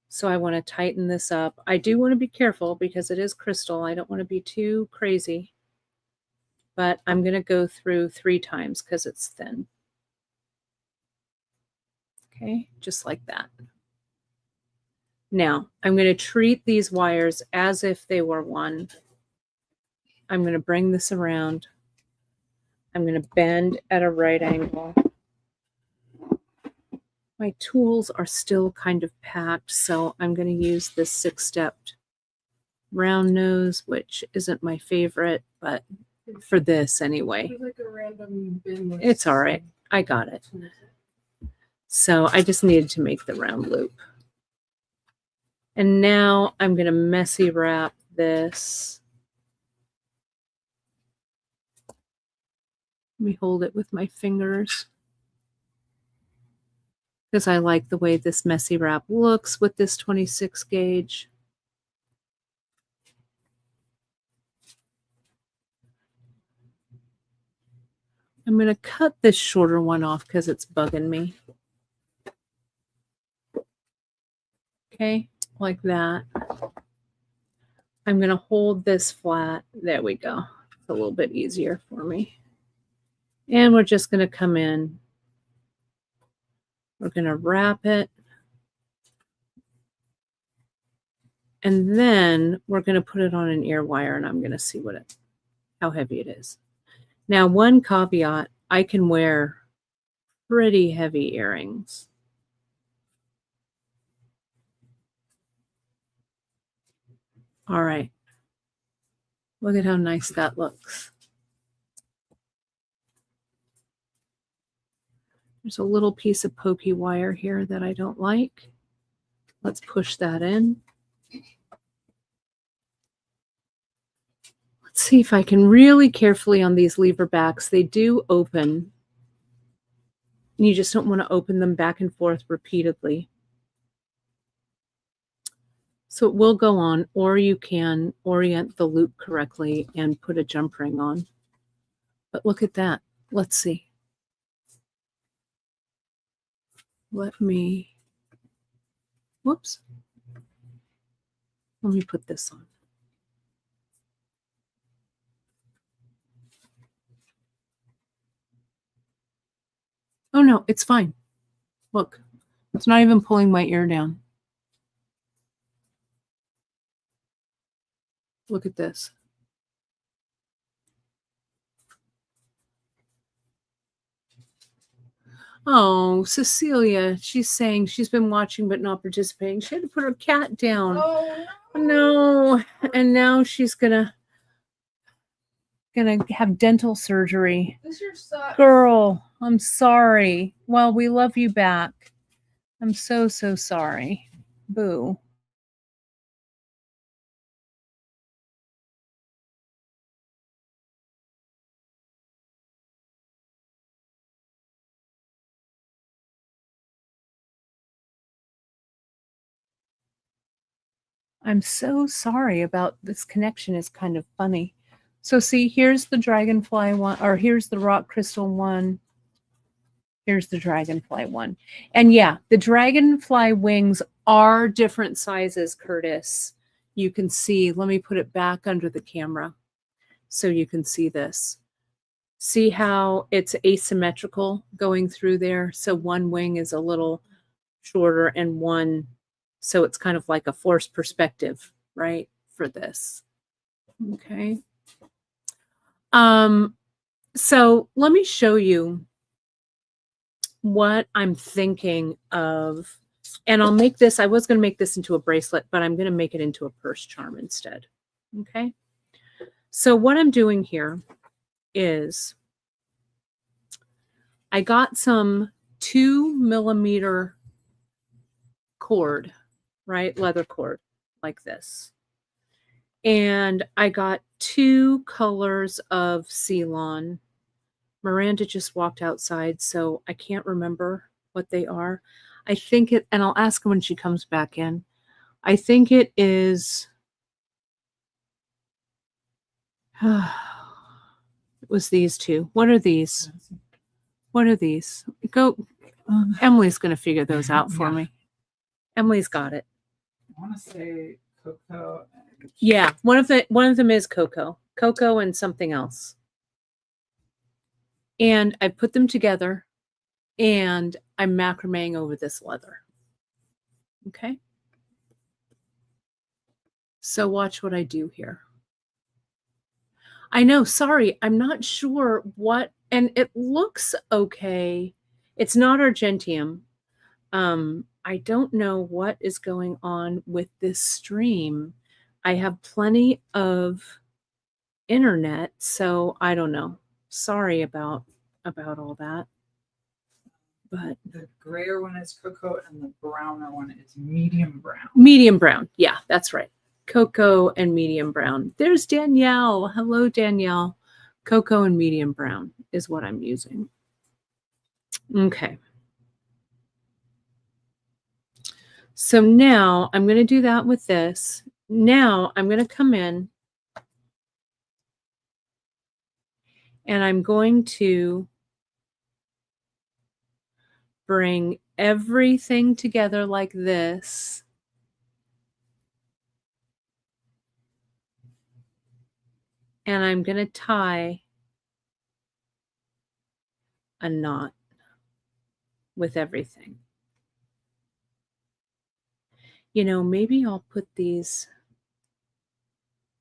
So I want to tighten this up. I do want to be careful because it is crystal. I don't want to be too crazy. But I'm going to go through 3 times because it's thin. Okay, just like that. Now, I'm going to treat these wires as if they were one. I'm going to bring this around. I'm going to bend at a right angle. My tools are still kind of packed, so I'm going to use this 6-stepped round nose, which isn't my favorite, but for this anyway. It's like a random bin. It's all right. I got it. So I just needed to make the round loop. And now I'm going to messy wrap this. Let me hold it with my fingers because I like the way this messy wrap looks with this 26 gauge. I'm going to cut this shorter one off because it's bugging me. Okay, like that. I'm going to hold this flat. There we go. It's a little bit easier for me. And we're just going to come in. We're going to wrap it. And then we're going to put it on an ear wire, and I'm going to see how heavy it is. Now, one caveat, I can wear pretty heavy earrings. All right. Look at how nice that looks. There's a little piece of pokey wire here that I don't like. Let's push that in. Let's see if I can really carefully on these lever backs. They do open. You just don't want to open them back and forth repeatedly. So it will go on, or you can orient the loop correctly and put a jump ring on. But look at that. Let's see. Whoops. Let me put this on. Oh no, it's fine. Look, it's not even pulling my ear down. Look at this. Oh, Cecilia, she's saying she's been watching but not participating. She had to put her cat down. Oh no. And now she's gonna have dental surgery. This year sucks. Girl, I'm sorry. Well, we love you back. I'm so sorry. Boo. I'm so sorry about this connection is kind of funny. So see, here's the dragonfly one, or here's the rock crystal one. Here's the dragonfly one. And yeah, the dragonfly wings are different sizes, Curtis. You can see, let me put it back under the camera so you can see this. See how it's asymmetrical going through there? So one wing is a little shorter and one, so it's kind of like a forced perspective, right, for this. Okay. So let me show you what I'm thinking of. And I'll make this, I was going to make this into a bracelet, but I'm going to make it into a purse charm instead. Okay. So what I'm doing here is I got some 2mm cord, right? Leather cord like this. And I got 2 colors of Ceylon. Miranda just walked outside, so I can't remember what they are. I think it, and I'll ask her when she comes back in. I think it is, it was these 2. What are these? What are these? Go, Emily's going to figure those out for me. Emily's got it. I want to say cocoa. Yeah, one of them is cocoa and something else. And I put them together and I'm macrameing over this leather. Okay. So watch what I do here. I know, sorry, I'm not sure what, and it looks okay. It's not argentium. I don't know what is going on with this stream. I have plenty of internet, so I don't know. Sorry about all that. But the grayer one is cocoa and the browner one is medium brown. Medium brown. Yeah, that's right. Cocoa and medium brown. There's Danielle. Hello, Danielle. Cocoa and medium brown is what I'm using. Okay. So now I'm going to do that with this. Now I'm going to come in and I'm going to bring everything together like this. And I'm going to tie a knot with everything. You know, maybe I'll put these.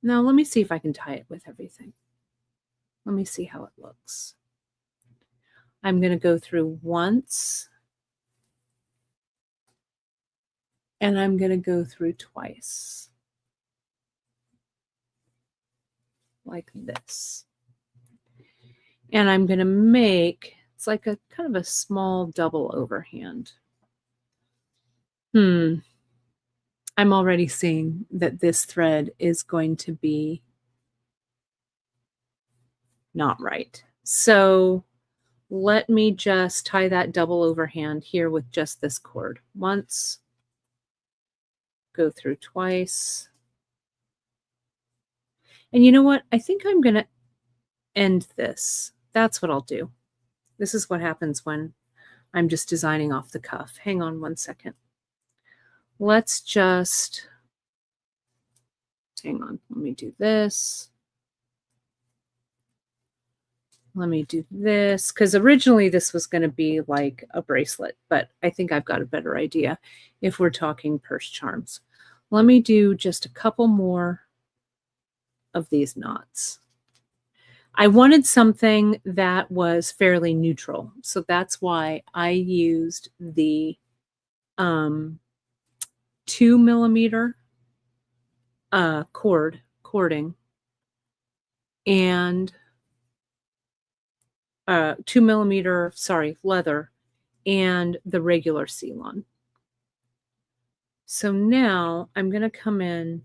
Now, let me see if I can tie it with everything. Let me see how it looks. I'm going to go through once. And I'm going to go through twice. Like this. And I'm going to make, it's like a kind of a small double overhand. I'm already seeing that this thread is going to be not right. So let me just tie that double overhand here with just this cord. Once, go through twice. And you know what? I think I'm going to end this. That's what I'll do. This is what happens when I'm just designing off the cuff. Hang on one second. Let's just, hang on, let me do this. Let me do this, because originally this was going to be like a bracelet, but I think I've got a better idea if we're talking purse charms. Let me do just a couple more of these knots. I wanted something that was fairly neutral, so that's why I used the 2mm cording and 2mm, leather and the regular Ceylon. So now I'm going to come in.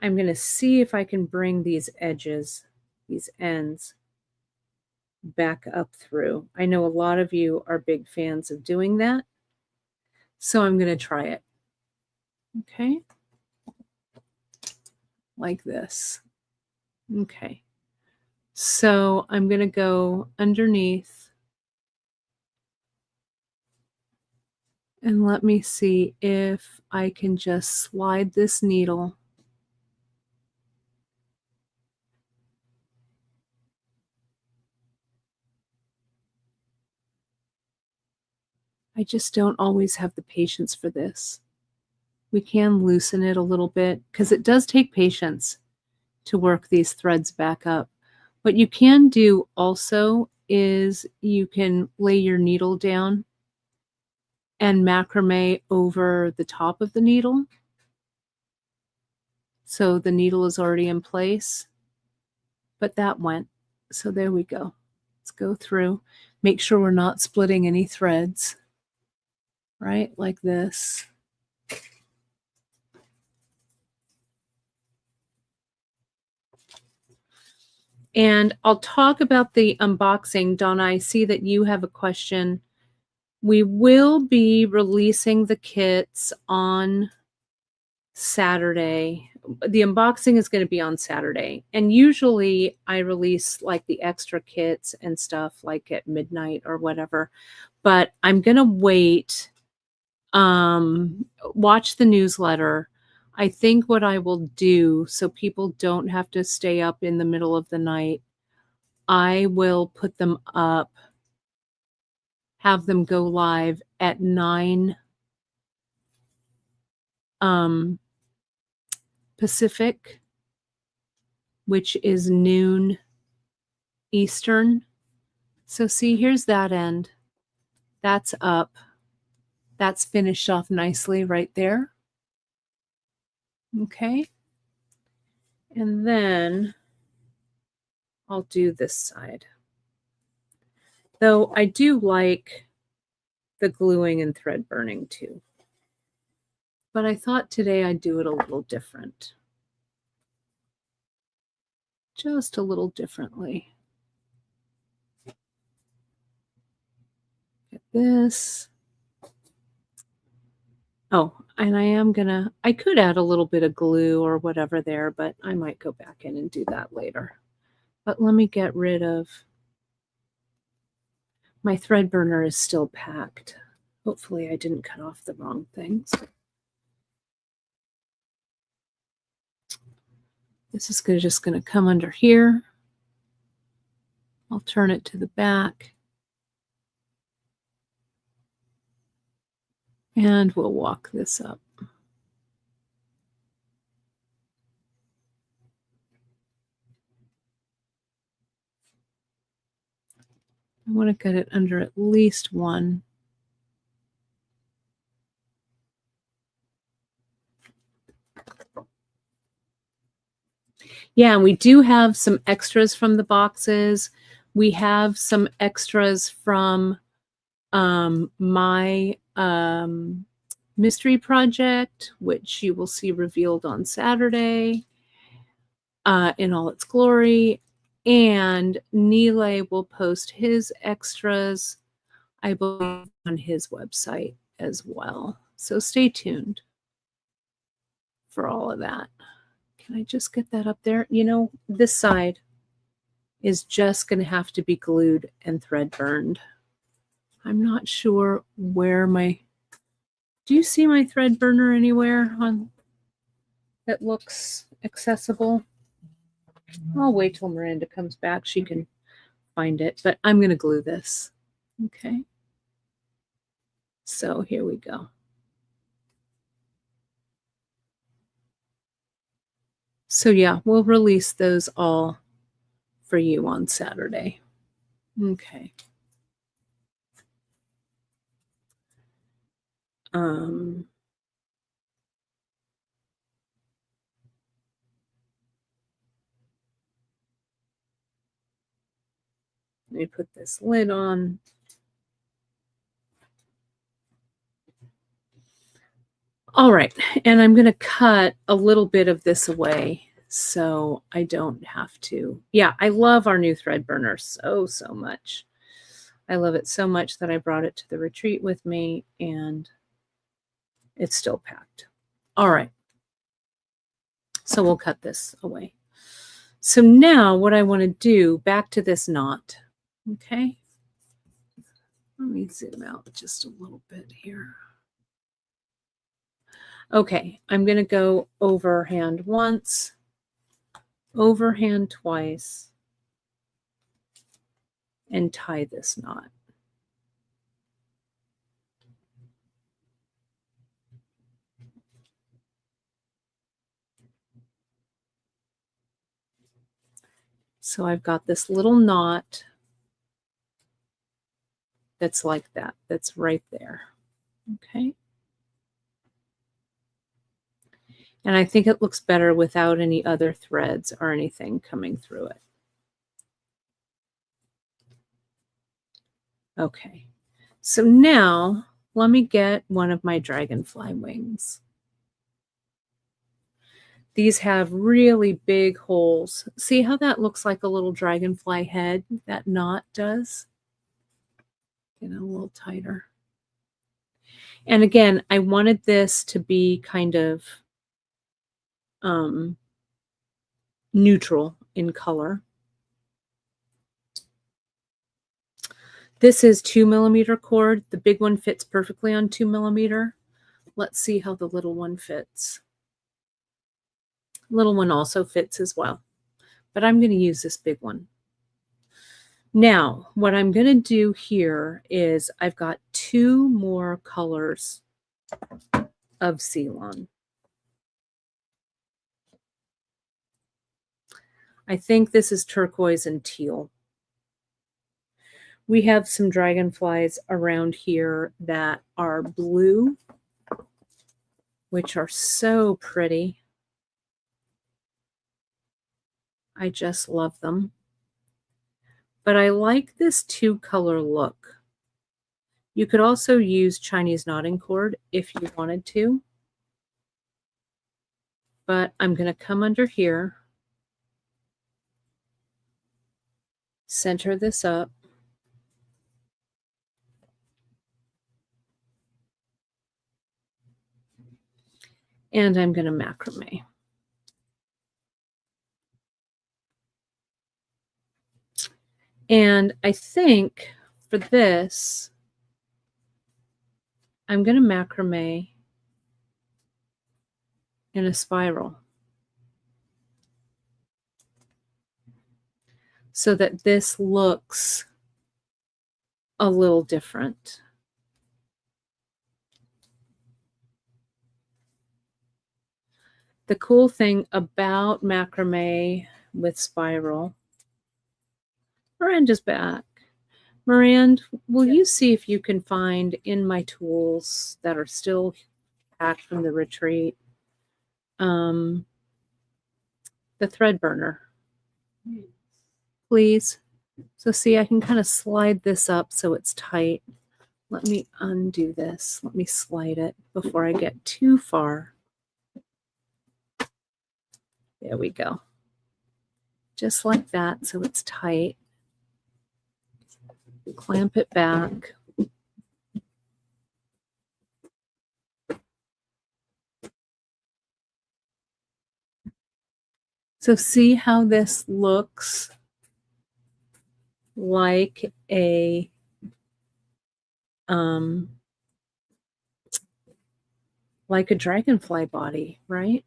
I'm going to see if I can bring these edges, these ends, back up through. I know a lot of you are big fans of doing that. So I'm going to try it. Okay. Like this. Okay. So I'm going to go underneath and let me see if I can just slide this needle I just don't always have the patience for this. We can loosen it a little bit because it does take patience to work these threads back up. What you can do also is you can lay your needle down and macrame over the top of the needle. So the needle is already in place, but that went. So there we go. Let's go through, make sure we're not splitting any threads, right? Like this. And I'll talk about the unboxing. Donna, I see that you have a question. We will be releasing the kits on Saturday. The unboxing is going to be on Saturday. And usually I release like the extra kits and stuff like at midnight or whatever. But I'm going to wait. Watch the newsletter. I think what I will do so people don't have to stay up in the middle of the night, I will put them up, have them go live at 9 Pacific, which is noon Eastern. So see, here's that end. That's up. That's finished off nicely right there. Okay. And then I'll do this side. Though I do like the gluing and thread burning too. But I thought today I'd do it a little different. Just a little differently. Get this. Oh, and I could add a little bit of glue or whatever there, but I might go back in and do that later. But let me get rid of, my thread burner is still packed. Hopefully I didn't cut off the wrong things. This is just going to come under here. I'll turn it to the back. And we'll walk this up. I want to get it under at least one. Yeah, and we do have some extras from the boxes. We have some extras from my mystery project, which you will see revealed on Saturday in all its glory. And Nile will post his extras, I believe, on his website as well. So stay tuned for all of that. Can I just get that up there? You know, this side is just going to have to be glued and thread burned. I'm not sure where my... Do you see my thread burner anywhere on that looks accessible? I'll wait till Miranda comes back. She can find it, but I'm going to glue this. Okay. So here we go. So yeah, we'll release those all for you on Saturday. Okay. Let me put this lid on. All right, and I'm going to cut a little bit of this away so I don't have to. Yeah, I love our new thread burner so much. I love it so much that I brought it to the retreat with me, and It's still packed. All right. So we'll cut this away. So now what I want to do, back to this knot. Okay. Let me zoom out just a little bit here. Okay, I'm going to go overhand once, overhand twice, and tie this knot. So I've got this little knot that's like that, that's right there. Okay. And I think it looks better without any other threads or anything coming through it. Okay, so now let me get one of my dragonfly wings. These have really big holes. See how that looks like a little dragonfly head? That knot does. Get it a little tighter. And again, I wanted this to be kind of neutral in color. This is 2mm cord. The big one fits perfectly on 2mm. Let's see how the little one fits. Little one also fits as well, but I'm going to use this big one. Now, what I'm going to do here is I've got 2 more colors of Ceylon. I think this is turquoise and teal. We have some dragonflies around here that are blue, which are so pretty. I just love them. But I like this 2-color look. You could also use Chinese knotting cord if you wanted to. But I'm going to come under here, center this up, and I'm going to macrame. And I think for this, I'm going to macrame in a spiral so that this looks a little different. The cool thing about macrame with spiral, Miranda's back. Miranda, will you see if you can find in my tools that are still packed from the retreat, the thread burner, please? So see, I can kind of slide this up so it's tight. Let me undo this. Let me slide it before I get too far. There we go. Just like that, so it's tight. Clamp it back. So see how this looks like a dragonfly body, right?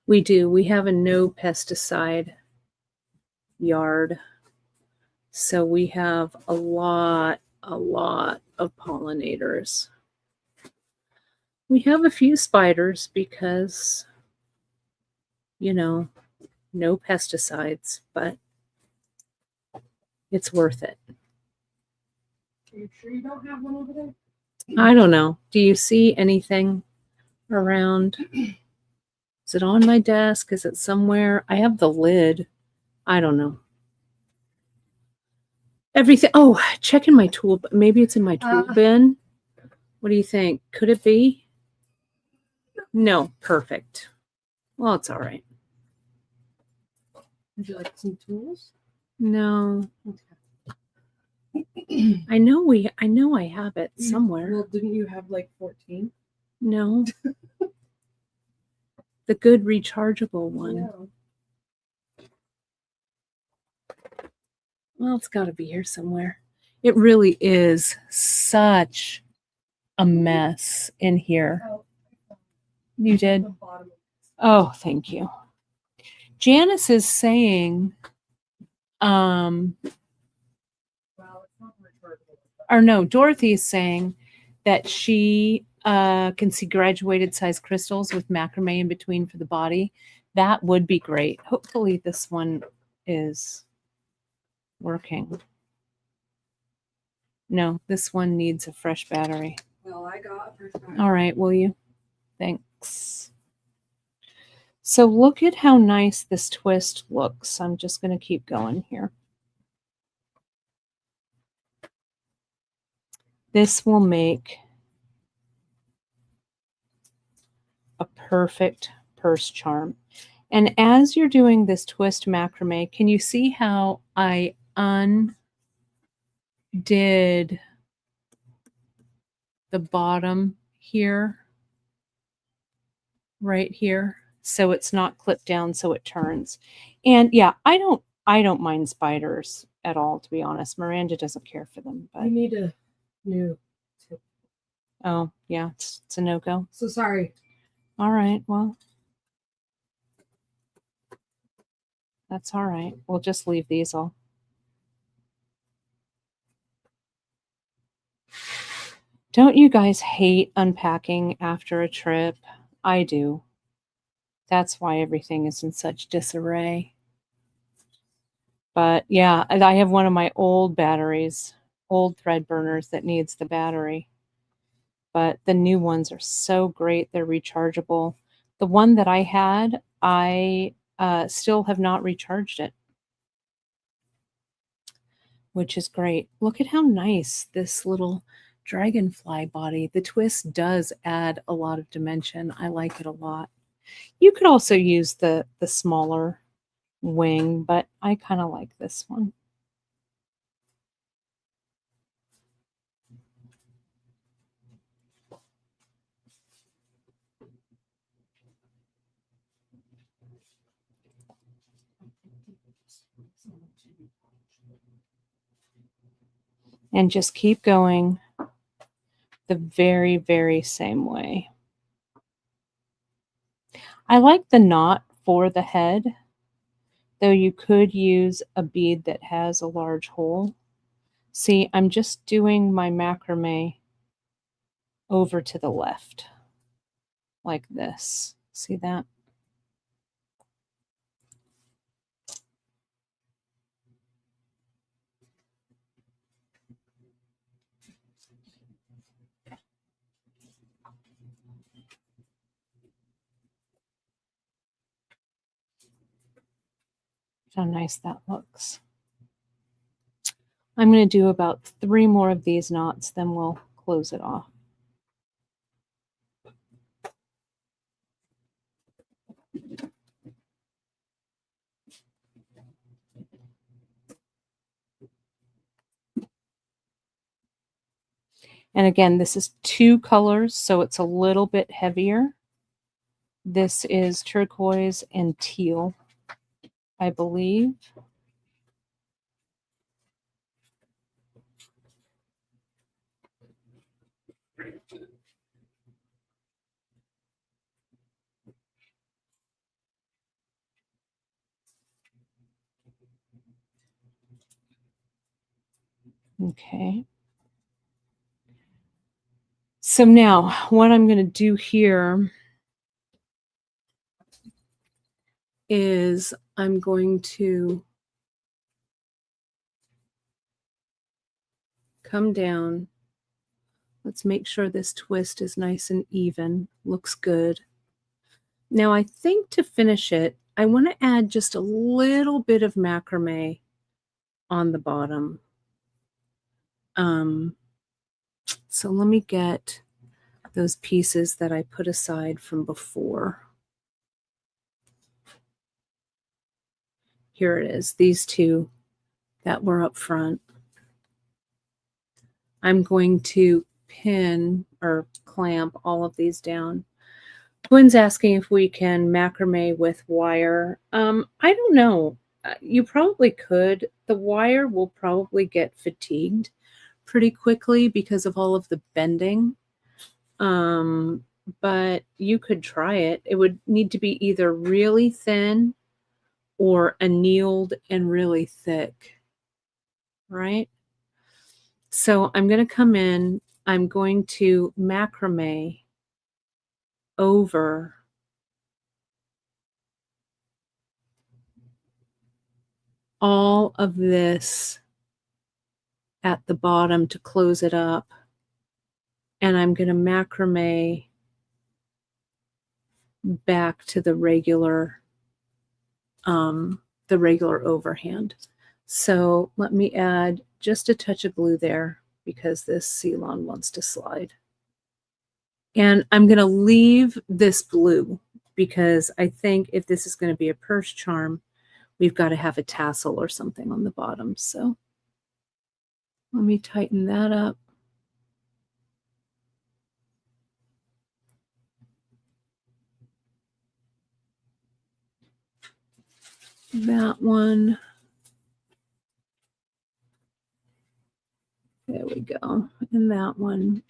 We do. We have a no pesticide yard. So we have a lot of pollinators. We have a few spiders because, you know, no pesticides, but it's worth it. Are you sure you don't have one over there? I don't know. Do you see anything around? Is it on my desk? Is it somewhere? I have the lid. I don't know. Everything. Oh, check in my tool. Maybe it's in my tool bin. What do you think? Could it be? No, perfect. Well, it's all right. Would you like some tools? No, Okay. I know I have it somewhere. Well, didn't you have like 14? No. The good rechargeable one. No. Well, it's got to be here somewhere. It really is such a mess in here. Oh, You did? the bottom. Oh, thank you. Janice is saying, Well, it's not rechargeable. or no, Dorothy is saying that she can see graduated size crystals with macrame in between for the body. That would be great. Hopefully this one is working. No, this one needs a fresh battery. Well, I got a first batch. All right, will you? Thanks. So look at how nice this twist looks. I'm just going to keep going here. This will make a perfect purse charm. And as you're doing this twist macrame, can you see how I undid the bottom here? Right here. So it's not clipped down so it turns. And yeah, I don't mind spiders at all, to be honest. Miranda doesn't care for them, but You need a new tip. oh yeah, it's a no-go. So sorry. All right, well, that's all right. We'll just leave these all. Don't you guys hate unpacking after a trip? I do. That's why everything is in such disarray. But yeah, and I have one of my old batteries, old thread burners that needs the battery. But the new ones are so great. They're rechargeable. The one that I had, I still have not recharged it, which is great. Look at how nice this little dragonfly body. The twist does add a lot of dimension. I like it a lot. You could also use the smaller wing, but I kind of like this one. And just keep going the very, very same way. I like the knot for the head, though you could use a bead that has a large hole. See, I'm just doing my macrame over to the left, like this. See that? How nice that looks. I'm going to do about 3 more of these knots, then we'll close it off. And again, this is 2 colors, so it's a little bit heavier. This is turquoise and teal, I believe. Okay. So now what I'm going to do here is I'm going to come down. Let's make sure this twist is nice and even. Looks good. Now I think to finish it, I want to add just a little bit of macrame on the bottom. So let me get those pieces that I put aside from before. Here it is, these two that were up front. I'm going to pin or clamp all of these down. Gwen's asking if we can macrame with wire. I don't know. You probably could. The wire will probably get fatigued pretty quickly because of all of the bending. But you could try it. It would need to be either really thin or annealed and really thick, right? So I'm going to come in, I'm going to macrame over all of this at the bottom to close it up. And I'm going to macrame back to the regular overhand. So let me add just a touch of glue there because this Ceylon wants to slide. And I'm going to leave this blue because I think if this is going to be a purse charm, we've got to have a tassel or something on the bottom. So let me tighten that up. That one. There we go. And that one.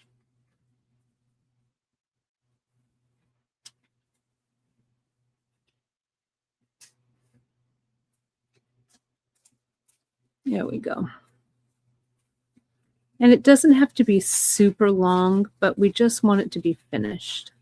There we go. And it doesn't have to be super long, but we just want it to be finished.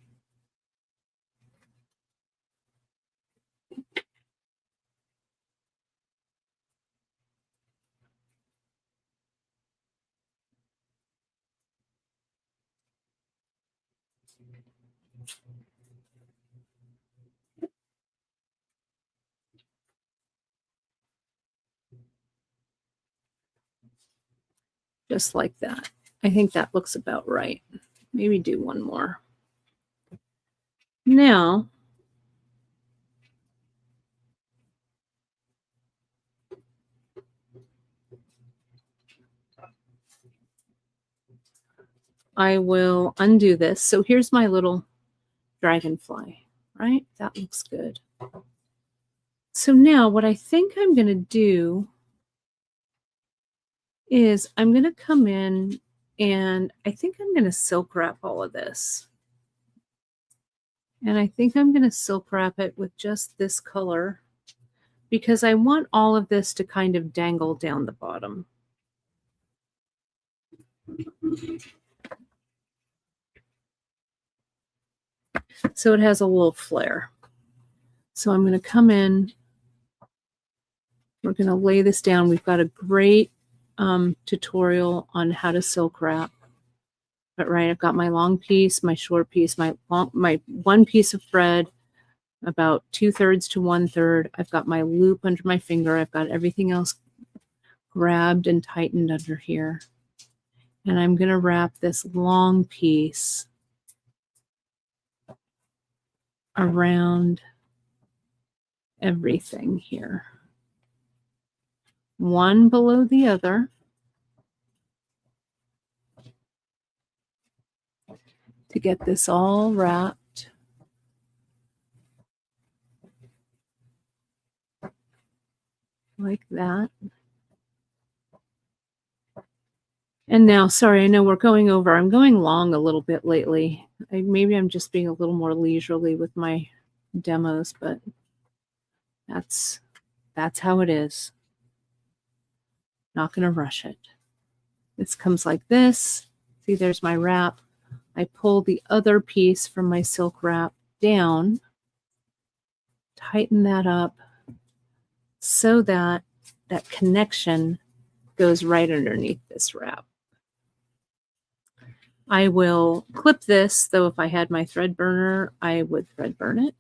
Just like that. I think that looks about right. Maybe do one more. Now, I will undo this. So here's my little dragonfly, right? That looks good. So now what I think I'm going to do is I'm going to come in and I think I'm going to silk wrap all of this. And I think I'm going to silk wrap it with just this color because I want all of this to kind of dangle down the bottom. So it has a little flare. So I'm going to come in. We're going to lay this down. We've got a great tutorial on how to silk wrap. But right, I've got my long piece, my short piece, my one piece of thread, about 2/3 to 1/3. I've got my loop under my finger. I've got everything else grabbed and tightened under here. And I'm going to wrap this long piece around everything here. One below the other. To get this all wrapped. Like that. And now, sorry, I know we're going over. I'm going long a little bit lately. Maybe I'm just being a little more leisurely with my demos, but that's how it is. Not going to rush it. This comes like this. See, there's my wrap. I pull the other piece from my silk wrap down, tighten that up so that that connection goes right underneath this wrap. I will clip this, though if I had my thread burner, I would thread burn it.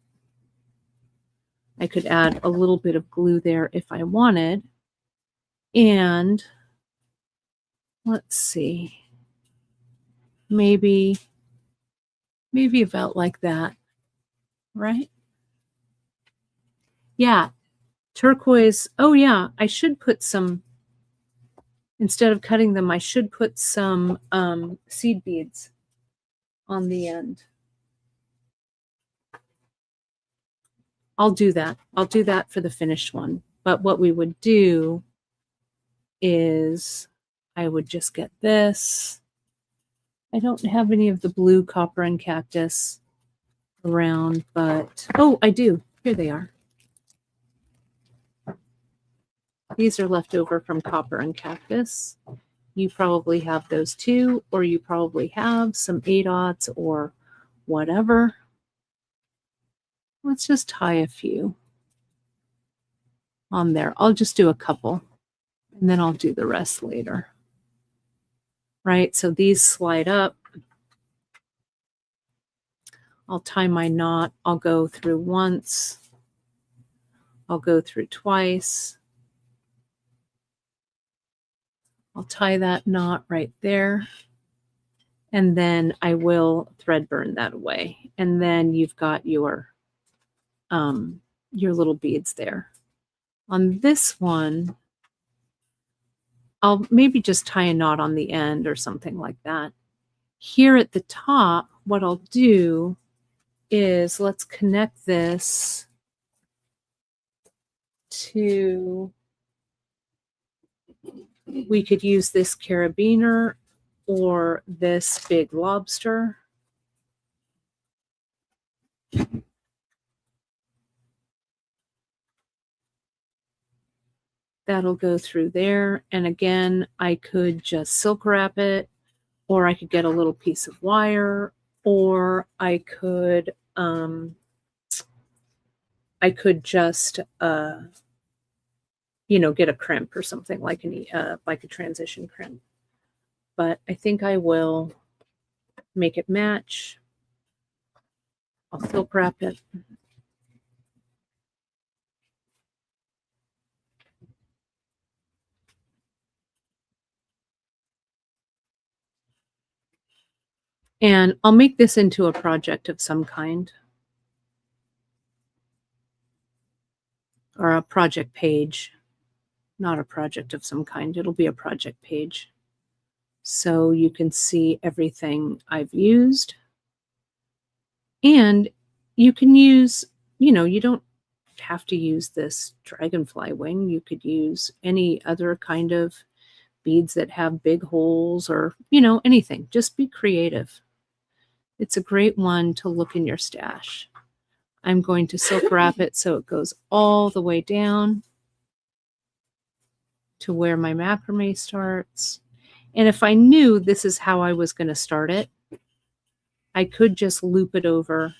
I could add a little bit of glue there if I wanted. And let's see, maybe Maybe about like that, right? Yeah, turquoise. Oh yeah, I should put some, instead of cutting them, I should put some seed beads on the end. I'll do that. I'll do that for the finished one. But what we would do is I would just get this. I don't have any of the blue copper and cactus around, but oh, I do. Here they are. These are left over from copper and cactus. You probably have those too, or you probably have some 8/0 or whatever. Let's just tie a few on there. I'll just do a couple and then I'll do the rest later. Right, so these slide up. I'll tie my knot. I'll go through once. I'll go through twice. I'll tie that knot right there. And then I will thread burn that away. And then you've got your little beads there. On this one, I'll maybe just tie a knot on the end or something like that. Here at the top, what I'll do is let's connect this to, we could use this carabiner or this big lobster. That'll go through there. And again, I could just silk wrap it, or I could get a little piece of wire, or I could just get a crimp or something like a transition crimp. But I think I will make it match. I'll silk wrap it. And I'll make this into a project of some kind. Or a project page. Not a project of some kind. It'll be a project page. So you can see everything I've used. And you can use, you don't have to use this dragonfly wing. You could use any other kind of beads that have big holes or, anything. Just be creative. It's a great one to look in your stash. I'm going to silk wrap it so it goes all the way down to where my macrame starts. And if I knew this is how I was going to start it, I could just loop it over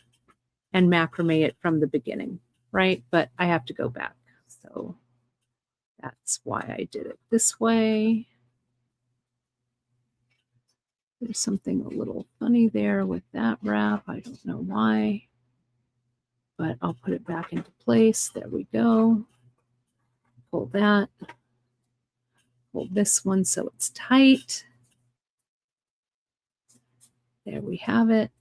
and macrame it from the beginning, right? But I have to go back. So that's why I did it this way. There's something a little funny there with that wrap. I don't know why, but I'll put it back into place. There we go. Pull that. Pull this one so it's tight. There we have it.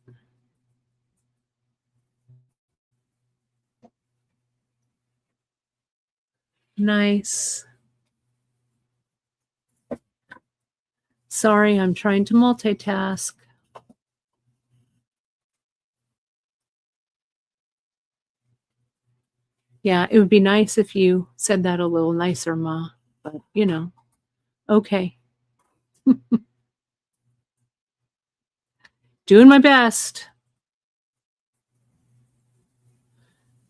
Nice. Sorry, I'm trying to multitask. Yeah, it would be nice if you said that a little nicer, Ma, but okay. Doing my best.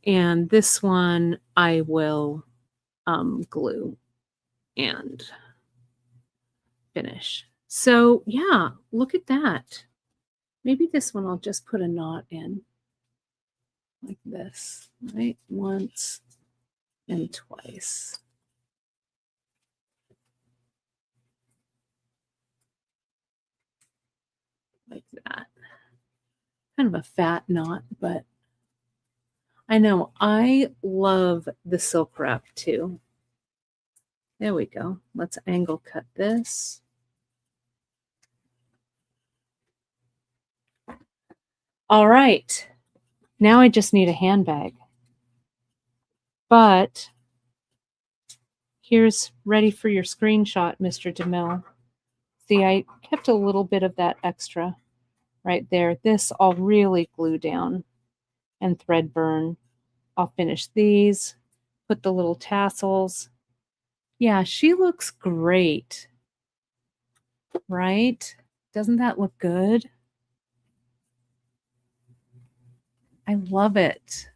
And this one I will glue and finish. So yeah, look at that. Maybe this one I'll just put a knot in like this, right? Once and twice. Like that. Kind of a fat knot, but I know I love the silk wrap too. There we go. Let's angle cut this. All right. Now I just need a handbag. But here's ready for your screenshot, Mr. DeMille. See, I kept a little bit of that extra right there. This I'll really glue down and thread burn. I'll finish these, put the little tassels. Yeah, she looks great, right? Doesn't that look good? I love it.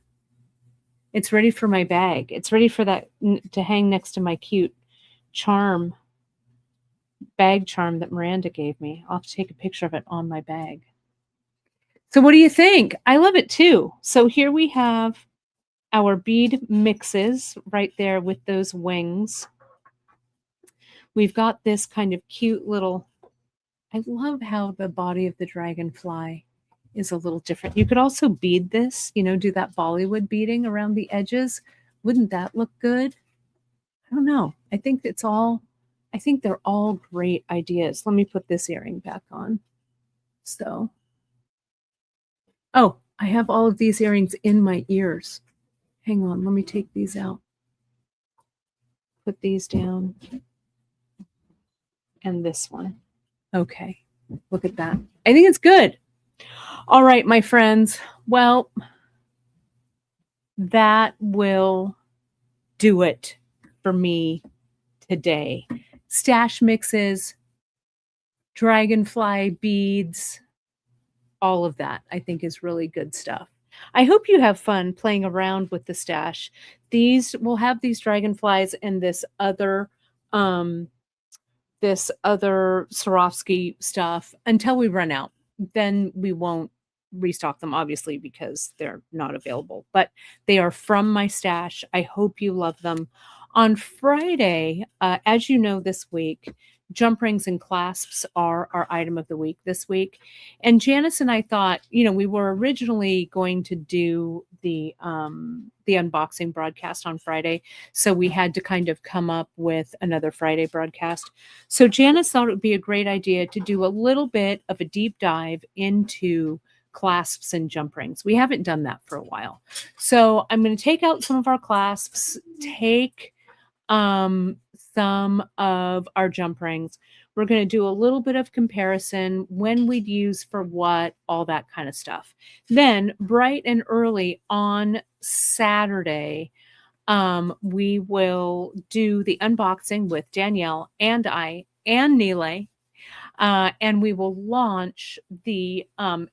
It's ready for my bag. It's ready for that to hang next to my cute bag charm that Miranda gave me. I'll have to take a picture of it on my bag. So what do you think? I love it too. So here we have our bead mixes right there with those wings. We've got this kind of cute little, I love how the body of the dragonfly is a little different. You could also bead this, do that Bollywood beading around the edges. Wouldn't that look good? I don't know. I think they're all great ideas. Let me put this earring back on. So, oh, I have all of these earrings in my ears. Hang on, let me take these out. Put these down. And this one. Okay, look at that. I think it's good. All right, my friends. Well, that will do it for me today. Stash mixes, dragonfly beads, all of that I think is really good stuff. I hope you have fun playing around with the stash. We'll have these dragonflies and this other Swarovski stuff until we run out. Then we won't restock them, obviously, because they're not available. But they are from my stash. I hope you love them. On Friday, as you know, this week, jump rings and clasps are our item of the week this week. And Janice and I thought, we were originally going to do the unboxing broadcast on Friday. So we had to kind of come up with another Friday broadcast. So Janice thought it would be a great idea to do a little bit of a deep dive into clasps and jump rings. We haven't done that for a while. So I'm going to take out some of our clasps, take some of our jump rings. We're going to do a little bit of comparison, when we'd use for what, all that kind of stuff. Then bright and early on Saturday, we will do the unboxing with Danielle and I and Neelay. And we will launch the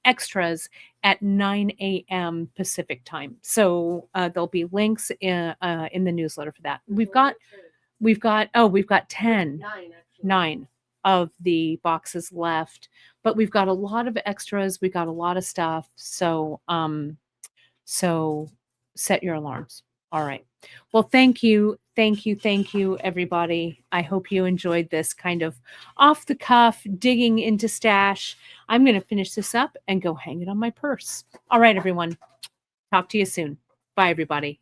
extras at 9 a.m. Pacific time. So there'll be links in the newsletter for that. We've got 9 of the boxes left, but we've got a lot of extras. We got a lot of stuff. So set your alarms. All right. Well, thank you, everybody. I hope you enjoyed this kind of off the cuff, digging into stash. I'm going to finish this up and go hang it on my purse. All right, everyone. Talk to you soon. Bye, everybody.